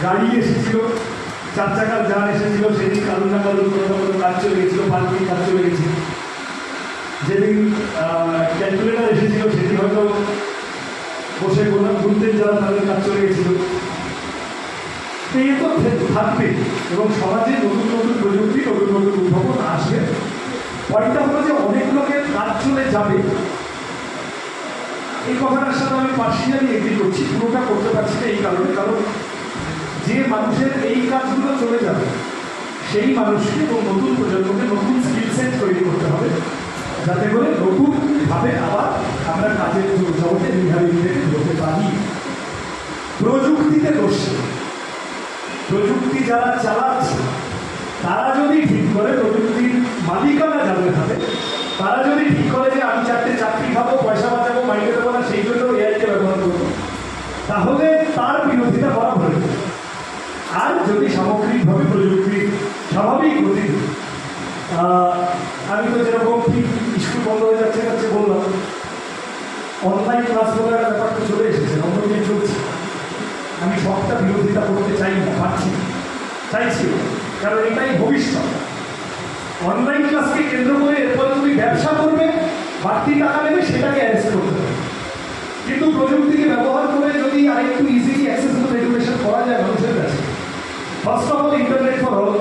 গাড়ি এসেছিল, 4 চাকার যান এসেছিল, সেদিন কারুর না কারুর কোনো কাজ চলে গেছিল, পাল্টিং কাজ চলে গেছিল। যেদিন ক্যালকুলেটার এসেছিল সেদিন হয়তো বসে গুনতেন যারা, তাদের কাজ চলে গেছিল। এই তো থাকবে এবং সমাজে নতুন নতুন প্রযুক্তি, নতুন নতুন উদ্ভাবন আসবে। পয়েন্টটা হলো যে অনেক লোকের কাজ চলে যাবে, এই কথাটার সাথে আমি পার্সিয়ালি এগ্রি করছি, পুরোটা করতে পারছি না এই কারণে, কারণ যে মানুষের এই কাজগুলো চলে যাবে সেই মানুষকে এবং নতুন প্রজন্মকে নতুন স্কিল সেট তৈরি করতে হবে, যাতে করে নতুনভাবে আবার আমরা কাজের জগতে রিহ্যাবিলিটেট হতে পারি। প্রযুক্তিতে দোষ, প্রযুক্তি যারা চালাচ্ছে তারা যদি ঠিক করে, প্রযুক্তির মালিকানা যাদের হাতে, তারা যদি ঠিক করে যে আমি 4টে চাকরি খাবো, পয়সা বাঁচাবো, মাইকে দেবো না, সেই জন্য এআইকে ব্যবহার করবো, তাহলে তার বিরোধিতা করা ভুল। আর যদি সামগ্রিকভাবে প্রযুক্তির স্বাভাবিক গতি, আমি তো যেরকম ঠিক স্কুল বন্ধ হয়ে যাচ্ছে কাছে বললাম, অনলাইন ক্লাস বলে একটা ব্যাপারটা চলে এসেছে, অন্যদিন চলছে। আমি সবটা বিরোধিতা করতে চাই না, পারছি চাইছি, কারণ এটাই ভবিষ্যৎ। অনলাইন ক্লাসকে কেন্দ্র করে এরপরে তুমি ব্যবসা করবে, বাড়তি টাকা নেবে সেটাকে অ্যারেস্ট করতে হবে। কিন্তু প্রযুক্তিকে ব্যবহার করে যদি আরেকটু ইজিলি অ্যাক্সেসিবল এডুকেশন করা যায় মানুষের কাছে, first of all internet for all,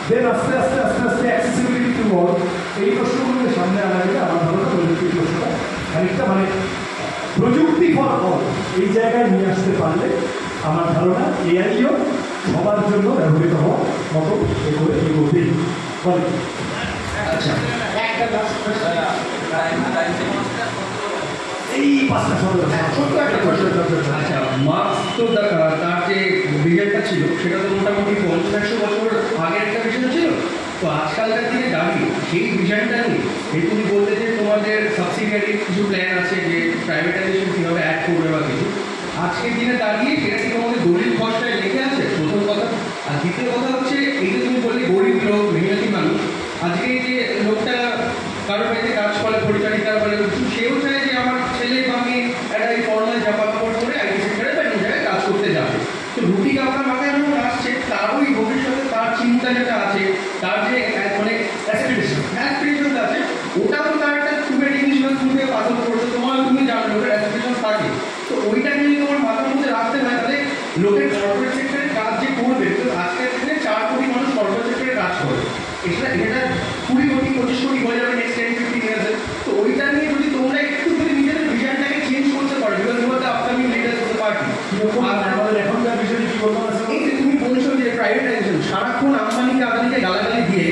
then আস্তে আস্তে আস্তে আস্তে অ্যাক্সেসিবিলিটি টু অল, এই প্রশ্নগুলোকে সামনে আনা গেলে আমার ধারণা প্রযুক্তির প্রশ্নটা খানিকটা মানে প্রযুক্তি ফর অল এই জায়গায় নিয়ে আসতে পারলে আমার ধারণা এআইও সবার জন্য ব্যবহৃত হওয়ার মতো এ করে এগোতেই বলে। আচ্ছা, একটা লাস্ট এই পাঁচটা শব্দ ছোট্ট একটা কোয়েশ্চেন। আচ্ছা, মার্কস তো তার যে ভিশনটা ছিল সেটা তো মোটামুটি 50-100 বছর আগের একটা ভিশন ছিল। তো আজকালকার দিনে দাঁড়িয়ে সেই ভিশনটা নিয়ে এই তুমি বলতে যে তোমাদের সাবসিডিয়ারি কিছু প্ল্যান আছে যে প্রাইভেটাইজেশন কীভাবে অ্যাড করবে বা কিছু, আজকের দিনে দাঁড়িয়ে সেটা কি তোমাদের দলিল খসড়ায় লেখে আছে প্রথম কথা? আর দ্বিতীয় কথা হচ্ছে এই যে তুমি বললে গরিব লোক মেহনতি মানুষ, আজকে এই যে লোকটা কারোর বাড়িতে কাজ করে পরিচারিকা বলে কিছু, সেও চায় যে আমার ছেলে বা মেয়ে একটা এই ফর্মাল জামা কাপড় পরে আইটি সেক্টরে বা অন্য জায়গায় কাজ করতে যাবে। তো রুটি কাপড় মাথায় যখন আসছে তারও এই ভবিষ্যতে তার চিন্তা যেটা আছে, তার যে মানে অ্যাসপিরেশনটা আছে, ওটা তো তার একটা খুবই জিনিস বা তুমি পাথর করছে, তোমার তুমি জানো লোকের অ্যাসপিরেশন থাকে। তো ওইটা যদি তোমার মাথার মধ্যে রাখতে হয় তাহলে লোকের কর্পোরেট সেক্টরে কাজ যে করবে, তো আজকের দিনে 4 কোটি মানুষ কর্পোরেট সেক্টরে কাজ করে, এটা 20 কোটি 25 কোটি হয়ে যাবে নেক্সট 10-15 ইয়ার্সে। তো ওইটা নিয়ে যদি তোমরা একটু যদি নিজেদের ভিশনটাকে চেঞ্জ করতে পারো, because you are the upcoming leaders of the party. আমাদের এখনকার বিষয়ে কি বলবো? এই যে তুমি বলছো যে প্রাইভেটাইজেশন, সারাক্ষণ আম্বানিকে আদানিকে গালাগালি দিয়ে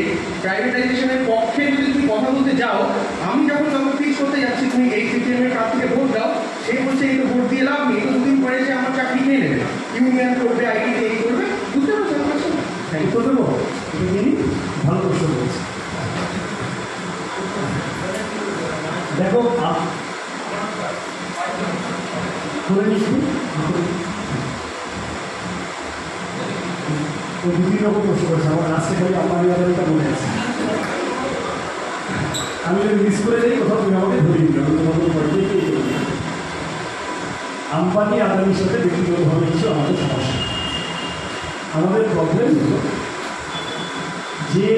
প্রাইভেটাইজেশনের পক্ষে যদি তুমি কথা বলতে যাও, আমি যখন কাউকে ফিক্স করতে যাচ্ছি তুমি এই সিপিএমের প্রার্থীকে ভোট দাও, সে বলছে এই তো ভোট দিয়ে লাভ নেই, তো দুদিন পরে যে আমার চাকরি খেয়ে নেবে, ইউনিয়ন করবে, আইটিতে এই করবে, বুঝতে পারছো? থ্যাংক ইউ দেবো, ভালো প্রশ্ন করেছি। দেখো করে নিচ্ছি বিভিন্ন রকম প্রশ্ন করেছে, আমার লাস্টে খালি আম্বানি আদানিটা মনে আছে। আমি যদি মিস করে যাই কোথাও তুমি আমাকে ধরিয়ে দিল, আম্বানি আদানির সাথে ব্যক্তিগতভাবে কিছু আমাদের সমস্যা। আমাদের প্রবলেম হলো যে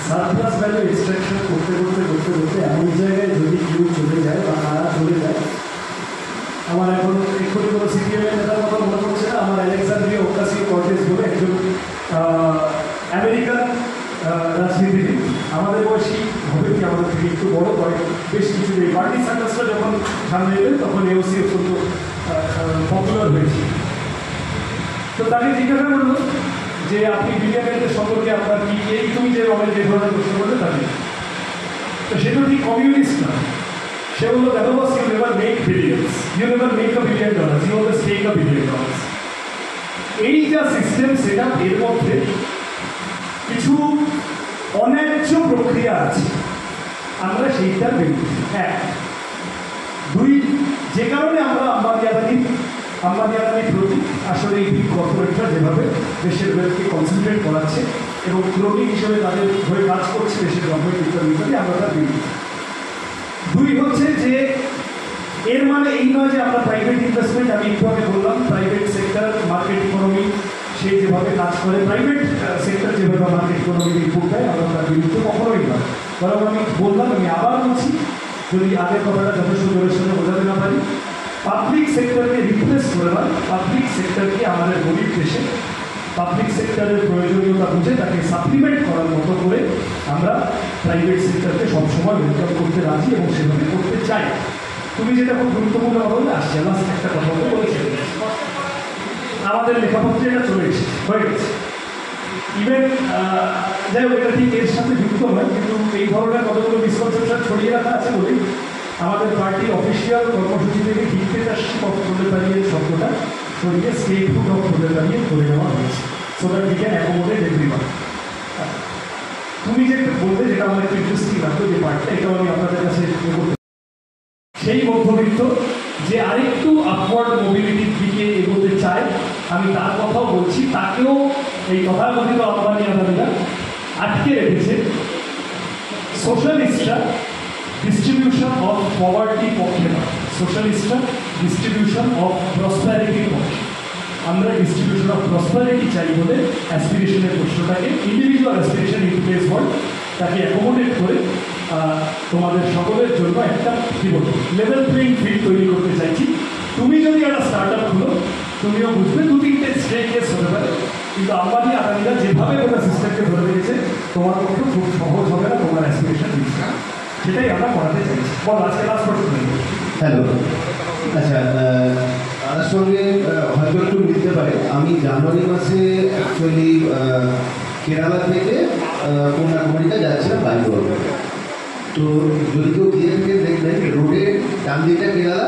সারপ্লাস ভ্যালু এক্সট্রাকশন করতে করতে করতে করতে এমন জায়গায় যদি কেউ চলে যায় বা তারা চলে যায়, আমার এখন এক্ষুনি কোনো সিপিএমের নেতার কথা মনে পড়ছে না, আমার আলেকজান্দ্রিয়া ওকাসিও-কর্টেজ বলে একজন আমেরিকান রাজনীতিবিদ, আমাদের বয়সী হবে কি আমাদের থেকে একটু বড় হয়, বেশ কিছু এই পার্টি সার্কাসটা যখন সামনে এলেন তখন এওসি অত্যন্ত পপুলার হয়েছে। তো তাকে জিজ্ঞাসা করলো যে আপনি বিলিয়নিয়ারদের সম্পর্কে আপনার কি, এই তুমি যে আমাদের যে ধরনের প্রশ্ন করলে তাকে, তো সে তো ঠিক কমিউনিস্ট না। সে বললো দেখো boss, you never make billions, you never make $1 billion, you always take $1 billion। এই যা সিস্টেম সেটা, এর মধ্যে কিছু অন্যায্য প্রক্রিয়া আছে, আমরা সেইটার বিরুদ্ধে। 1, 2, যে কারণে আমরা আম্বানি আদানির প্রতি আসলে এই বিগ কর্পোরেটরা যেভাবে দেশের ওয়েলথকে কনসেন্ট্রেট করাচ্ছে এবং ক্রমিক হিসেবে তাদের হয়ে কাজ করছে দেশের গভর্নমেন্ট ইত্যাদি, আমরা তার বিরুদ্ধে। 2 হচ্ছে যে এর মানে এই নয় যে আমরা প্রাইভেট ইনভেস্টমেন্ট, আমি একটু আগে বললাম প্রাইভেট সেক্টর মার্কেট ইকোনমি সে যেভাবে কাজ করে, প্রাইভেট সেক্টর যেভাবে মার্কেট ইকোনমির ইনপুট দেয়, আমরা তার বিরুদ্ধে কখনোই নয়। বরং আমি বললাম, আমি আবার বলছি, যদি আগের কথাটা যথেষ্ট জোরের সঙ্গে বোঝাতে না পারি, পাবলিক সেক্টরকে রিপ্লেস করে না, পাবলিক সেক্টরকে আমাদের গরিব দেশে পাবলিক সেক্টরের প্রয়োজনীয়তা বুঝে তাকে সাপ্লিমেন্ট করার মতো করে আমরা প্রাইভেট সেক্টরকে সবসময় ওয়েলকাম করতে রাজি এবং সেভাবে করতে চাই। তুমি যেটা খুব গুরুত্বপূর্ণ কথা বলে আসছে, লাস্ট একটা কথা বলেছে, আমাদের লেখাপত্রে এটা চলে এসেছে, হয়ে গেছে। ইভেন যাই হোক, এটা ঠিক এর সাথে যুক্ত নয়, কিন্তু এই ধরনের কতগুলো মিসকনসেপশন ছড়িয়ে রাখা আছে বলেই আমাদের পার্টির অফিসিয়াল কর্মসূচি থেকে ডিক্টেটরশিপ অফ প্রোলেটারিয়েট শব্দটা সরিয়ে স্টেটহুড অফ প্রোলেটারিয়েট করে নেওয়া হয়েছে, so that we can accommodate everyone. তুমি যে বলতে, যেটা আমার একটু ইন্টারেস্টিং লাগলো যে পার্টটা, এটাও আমি আপনাদের কাছে সেই মধ্যবিত্ত যে আরেকটু আপওয়ার্ড মোবিলিটির দিকে এগোতে চায়, আমি তার কথাও বলছি, তাকেও এই তথাকথিত আম্বানি আদানিরা আটকে রেখেছে। সোশ্যালিস্টরা ডিস্ট্রিবিউশন অফ পভার্টি পক্ষে নয়, সোশ্যালিস্টরা ডিস্ট্রিবিউশন অফ প্রসপ্যারিটির পক্ষে। আমরা ডিস্ট্রিবিউশন অফ প্রসপ্যারিটি চাই বলে অ্যাসপিরেশনের প্রশ্নটাকে, individual aspiration in today's world, তাকে অ্যাকোমোডেট করে তোমাদের সকলের জন্য একটা কি বলবো লেভেল প্লেইং ফিল্ড তৈরি করতে চাইছি। তুমি যদি একটা স্টার্ট আপ খুলো তুমিও বুঝবে 2-3টে স্ট্রেক কেস হতে পারে, কিন্তু আম্বানি আদানিরা যেভাবে গোটা সিস্টেমকে ধরে রেখেছে তোমার পক্ষে খুব সহজ হবে না তোমার অ্যাসপিরেশন দিচ্ছে, সেটাই আমরা করাতে চাইছি। বল আজকে লাস্ট প্রশ্ন। হ্যালো, আচ্ছা তার সঙ্গে হয়তো একটু মিলতে পারে। আমি জানুয়ারি মাসে অ্যাকচুয়ালি কেরালা থেকে কন্যাকুমারীতে যাচ্ছিলাম বাইক রোড। তো যদি কেউ গিয়ে দেখবেন রোডের ডান দিকটা কেরালা,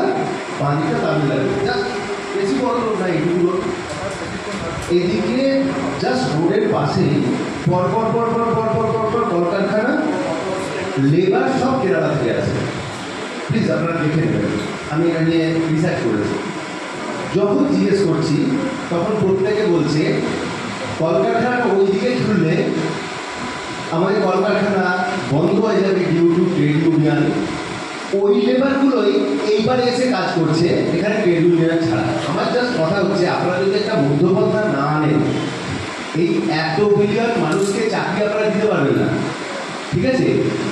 বাঁ দিকটা তামিলনাড়ু, জাস্ট বেশি বড় রোড না, এইটুকু রোড। এদিকে জাস্ট রোডের পাশেই পরপর কলকারখানা, লেবার সব কেরালা থেকে আছে। প্লিজ আপনারা দেখে নেবেন, আমি এটা নিয়ে রিসার্চ করেছি। যখন জিজ্ঞেস করছি তখন প্রত্যেকে বলছে কলকারখানা ওই দিকে খুললে আমাদের কলকারখানা বন্ধ হয়ে যাবে ডিউ টু ট্রেড ইউনিয়ন। ওই লেবারগুলোই এইবার এসে কাজ করছে এখানে ট্রেড ইউনিয়ন ছাড়া। আমার জাস্ট কথা হচ্ছে আপনারা যদি একটা মধ্যপন্থা না আনেন, এই 1 বিলিয়ন মানুষকে চাকরি আপনারা দিতে পারবেন না, ঠিক আছে?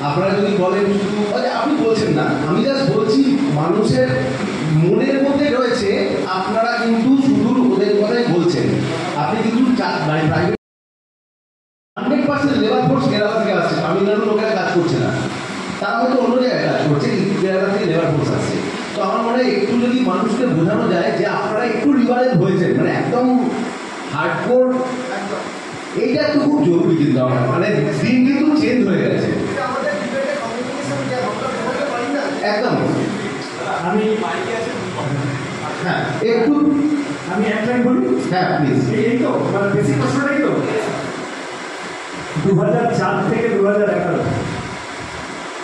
আপনারা যদি বলেন শুধু আপনি বলছেন না, আমি জাস্ট বলছি মানুষের মনের মধ্যে রয়েছে আপনারা কিন্তু শুধু ওদের কথাই বলছেন। আপনি কিন্তু প্রাইভেট 100% লেবার ফোর্স কেরালা থেকে আসছে, তামিলনাড়ুর লোকেরা কাজ করছে না, তারা হয়তো অন্য জায়গায় কাজ করছে, কিন্তু কেরালা থেকে লেবার ফোর্স আসছে। তো আমার মনে হয় একটু যদি মানুষকে বোঝানো যায় যে আপনারা একটু লিবারেল হয়েছেন, মানে একদম হার্ডকোর, এইটা একটু খুব জরুরি। কিন্তু আমার মানে দিন কিন্তু চেঞ্জ হয়ে গেছে একদম। আমি হ্যাঁ একটু আমি এক লাইন বলি। হ্যাঁ প্লিজ। এই তো মানে বেসিক প্রশ্নটাই তো 2004 থেকে 2011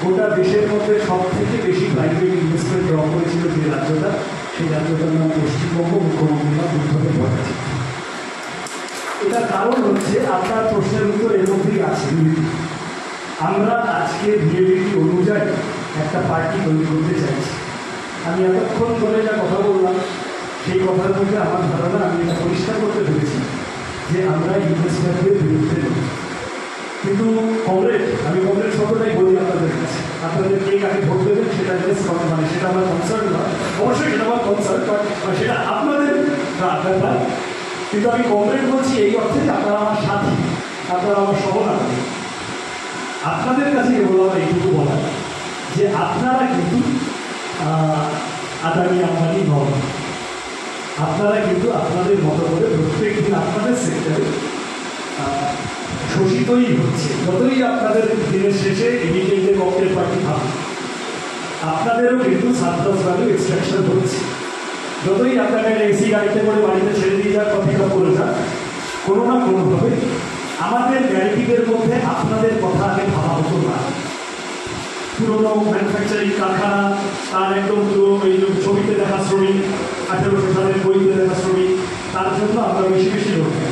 গোটা দেশের মধ্যে সব থেকে বেশি প্রাইভেট ইনভেস্টমেন্ট ড্র করেছিল যে রাজ্যটা, সেই রাজ্যটার নাম পশ্চিমবঙ্গ, মুখ্যমন্ত্রীরা বুদ্ধকে পড়েছে। এটার কারণ হচ্ছে আপনার প্রশ্নের উত্তর এর মধ্যেই আছে। আমরা আজকে রিয়েলিটি অনুযায়ী একটা পার্টি তৈরি করতে চাইছি। আমি এতক্ষণ ধরে যা কথা বললাম সেই কথার মধ্যে আমার ধারণা, আমি এটা পরিষ্কার করতে পেরেছি যে আমরা ইনভেস্টমেন্টের বিরুদ্ধে নই। কিন্তু কংগ্রেস, আমি কংগ্রেস শব্দটাই বলি আপনাদের কাছে, আপনাদের কে কাকে ভোট দেবেন সেটা মানে সেটা আমার কনসার্ন নয়, অবশ্যই সেটা আমার কনসার্ন, বাট সেটা আপনাদের ব্যাপার। কিন্তু আমি কংগ্রেস বলছি এই অর্থে যে আপনারা আমার সাথী, আপনারা আমার সহনাগরিক। আপনাদের কাছে কেবল আমার এইটুকু বলা যে আপনারা কিন্তু আদানি আম্বানি নন, আপনারা কিন্তু আপনাদের মতো করে প্রত্যেক দিন আপনাদের সেক্টরে শোষিতই হচ্ছে। যতই আপনাদের দিনের শেষে এডিকেন্ডে ককটেল পার্টি ভাবে, আপনাদেরও কিন্তু সারপ্লাস ভ্যালু এক্সট্রাকশন হচ্ছে। যতই আপনাকে এসি গাড়িতে করে বাড়িতে ছেড়ে দিয়ে যাক, কফি কাপ করে যাক, কোনো না কোনোভাবে আমাদের গ্যারেন্টিদের মধ্যে আপনাদের কথা আগে ভাবা হতো না। পুরোনো ম্যানুফ্যাকচারিং কারখানা, তার একদম পুরো এই ছবিতে দেখা শ্রমিক, 1800 সালের বইতে দেখা শ্রমিক, তার জন্য আমরা বেশি বেশি লড়ছি।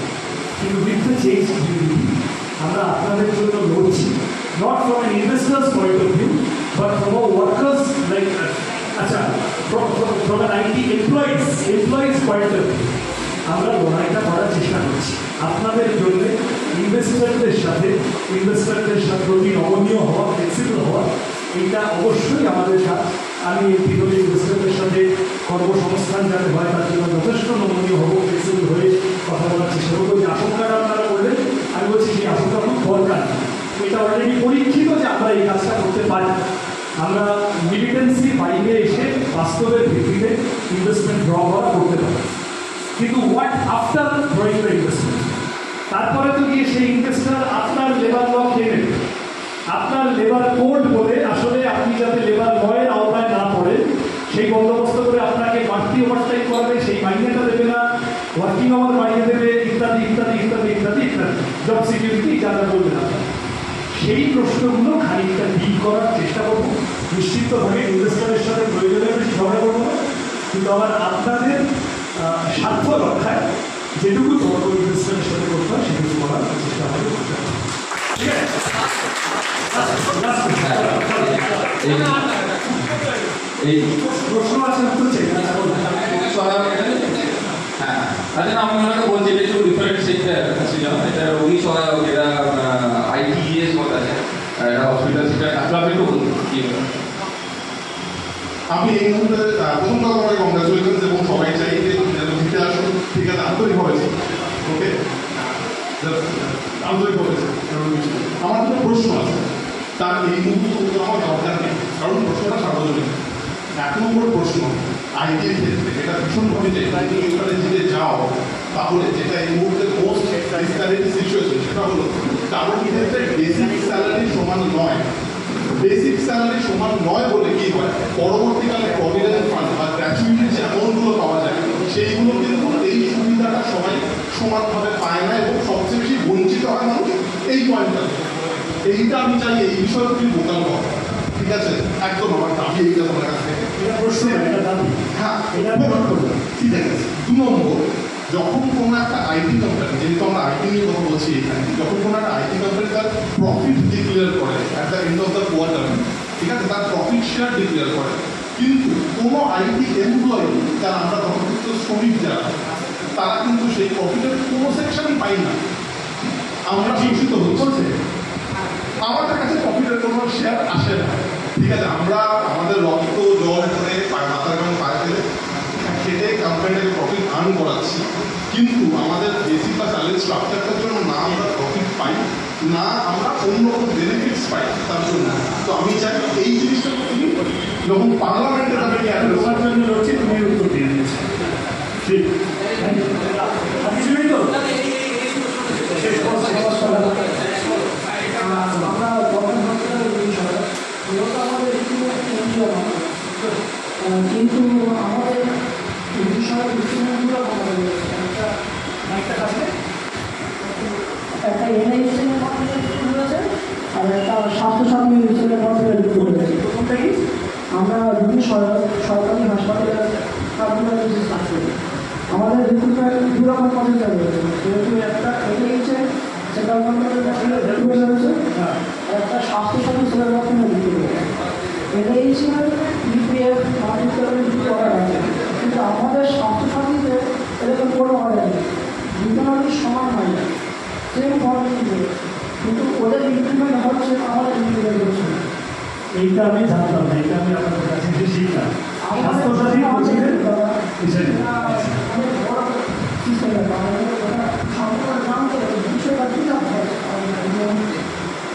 কিন্তু উইথ দ্য চেঞ্জ আমরা আপনাদের জন্য লড়ছি, not from an investor's point of view, but from a worker's like আচ্ছা from an IT employees point of view আমরা লড়াইটা করার চেষ্টা করছি আপনাদের জন্য। ইনভেস্টারদের সাথে প্রতি নমনীয় হওয়া, ফ্লেক্সিবল হওয়া, এইটা অবশ্যই আমাদের কাজ। আমি বিগত ইনভেস্টারদের সাথে কর্মসংস্থান যাতে হয় তার জন্য যথেষ্ট নমনীয় হবো, ফ্লেক্সিবল হয়ে কথা বলার চেষ্টা করবো। যে আশঙ্কাটা আপনারা করলেন, আমি বলছি যে আশঙ্কা খুব দরকার। এটা অলরেডি পরীক্ষিত যে আমরা এই কাজটা করতে পারি। আমরা মিলিটেন্সি বাইরে এসে বাস্তবের ভিত্তিতে ইনভেস্টমেন্ট ড্র করা করতে পারি, কিন্তু what after drawing the investment? তারপরে তো গিয়ে সেই ইনভেস্টার আপনার লেবার ল কেনে, আপনার লেবার কোড বলে আসলে আপনি যাতে লেবার লয়ের আওতায় না পড়ে সেই বন্দোবস্ত করে আপনাকে বাড়তি ওভারটাইম করবে, সেই মাইনেটা দেবে না, ওয়ার্কিং আওয়ার মাইনে দেবে, ইত্যাদি ইত্যাদি ইত্যাদি ইত্যাদি ইত্যাদি, জব সিকিউরিটি যা যা বলবেন আপনার। সেই প্রশ্নগুলো খানিকটা ডিল করার চেষ্টা করব। নিশ্চিতভাবে ইনভেস্টারের সাথে প্রয়োজনের বেশি ঝগড়া করবো না, কিন্তু আবার আপনাদের স্বার্থ রক্ষায় যেটুকু তর্ক ইনভেস্টারের সাথে করতে হয় সেটুকু করার চেষ্টা হবে। ঠিক আছে, এই প্রশ্ন আছে উত্তর চাই। হ্যাঁ, আচ্ছা আমি ওনাকে বলছি এটা একটু ডিফারেন্ট সেক্টর ছিল, এটা রোগী সহায়ক, এটা ITES বলা যায়। একটা হসপিটাল সেটা একটু আপনি একটু বলুন কি বলুন? আমি এই মুহূর্তে প্রথম কথা আমাকে কংগ্রাচুলেশন এবং সবাই চাই যে জিতে আসুন, ঠিক আছে, আন্তরিক হয়েছে, ওকে, আন্তরিক হয়েছে। আমার কোনো প্রশ্ন আছে, তার এই মুহূর্তে উত্তর আমার দরকার নেই, কারণ প্রশ্নটা সার্বজনীন। 1 নম্বর প্রশ্ন, আইটির ক্ষেত্রে এটা ভীষণভাবে যে তুমি ওখানে জিতে যাও, তাহলে যেটা এই মুহূর্তে মোস্ট ডিসকারেজ সিচুয়েশন সেটা হলো কারোর ক্ষেত্রে বেসিক স্যালারি সমান নয়। বেসিক স্যালারি সমান নয় বলে কি হয়, পরবর্তীকালে প্রভিডেন্ট ফান্ড বা গ্র্যাচুইটি যে অ্যামাউন্টগুলো পাওয়া যায় সেইগুলো কিন্তু এই সুবিধাটা সবাই সমানভাবে পায় না এবং সবচেয়ে বেশি বঞ্চিত হয় মানুষ এই পয়েন্টটা। এইটা আমি চাই এই বিষয়ে তুমি বোকাল কর, ঠিক আছে, একদম আমার দাবি এইটা তোমার কাছ থেকে। হ্যাঁ, এটা আমি নোট করবো, ঠিক আছে। 2 নম্বর, যখন কোনো একটা আইটি কোম্পানি, যেহেতু আমরা আইটি নিয়ে কথা বলছি এখানে, যখন কোনো একটা আইটি কোম্পানি তার প্রফিট ডিক্লেয়ার করে at the end of the quarter, ঠিক আছে, তার প্রফিট শেয়ার ডিক্লেয়ার করে, কিন্তু কোনো আইটি এমপ্লয়ি যারা আমরা ধর্মযুক্ত শ্রমিক যারা, তারা কিন্তু সেই প্রফিটের কোনো সেকশনই পাই না। আমরা শিক্ষিত হচ্ছে, আমাদের কাছে প্রফিটের কোনো শেয়ার আসে না, ঠিক আছে, আমরা আমাদের রক্ত জল করে মাথার কারণ পায়ে ফেলে খেটে কোম্পানিটাকে প্রফিট আর্ন করাচ্ছি, কিন্তু আমাদের বেসিক বা স্যালারি স্ট্রাকচারটার জন্য না আমরা প্রফিট পাই, না আমরা অন্য কোনো বেনিফিটস পাই তার জন্য। তো আমি চাই এই জিনিসটা তুমি যখন পার্লামেন্টে যাবে তোমার জন্য লড়ছি, তুমি উত্তর দিয়ে দিয়েছো, ঠিক, কিছু নেই তো শেষ করছি। আমরা গভর্নমেন্ট হসপিটালের বিষয় মূলত আমাদের এনজিও কিন্তু আমাদের বিষয় ইনস্ট্রুমেন্টগুলো একটা এনআইসিএর মাধ্যমে শুরু হয়েছে আর একটা স্বাস্থ্যসাথী মিশনের মাধ্যমে শুরু হয়েছে। প্রথমটা কি, আমরা বিভিন্ন সরকারি হাসপাতালে কাজ করি। আমাদের রিক্রুটমেন্ট 2 রকম পদ্ধতি রয়েছে, যেহেতু একটা এনআইসি সেটা রয়েছে, একটা স্বাস্থ্যসাথী সেটার মাধ্যমে দিতে হবে। এনআইসির ইপিএফ অর্ডার আছে, কিন্তু আমাদের স্বাস্থ্যসাথীতে এরকম কোনো অর্ডার নেই, দুটো নাকি সমান হয় না, সেম পদ্ধতিতে, কিন্তু ওদের ইমপ্লিমেন্ট হচ্ছে, আমাদের ইমপ্লিমেন্ট হচ্ছে না। এইটা আমি জানতাম না, এটা আমি আপনাদের কাছে এসে শিখলাম। স্বাস্থ্যসাথী কোচিংয়ের বিষয়টা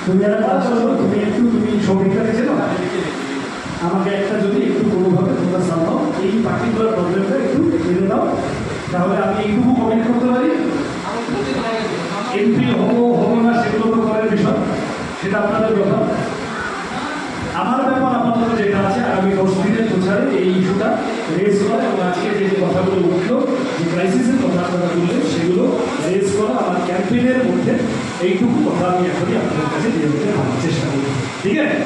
তুমি একটা কাজ করো, তুমি সমীক্ষা দিয়েছিল আমাকে একটা যদি একটু কোনোভাবে তোমরা সামলাও, এই পার্টিকুলার প্রবলেমটা একটু জেনে দাও, তাহলে আমি এইটুকু কমেন্ট করতে পারি। এমপি হবো না সেগুলো তো করার বিষয়, সেটা আপনাদের ব্যাপার। আমার ব্যাপার আপাতত যেটা আছে, আগামী 10 দিনের প্রচারে এই ইস্যুটা রেজ করা এবং আজকে যে কথাগুলো উঠলো, যে ক্রাইসিসের কথা আপনারা বললেন, সেগুলো রেজ করা আমার ক্যাম্পেইনের মধ্যে এইটুকু কথা আমি এখনই আপনাদের কাছে দিয়ে দিতে চেষ্টা করি, ঠিক আছে?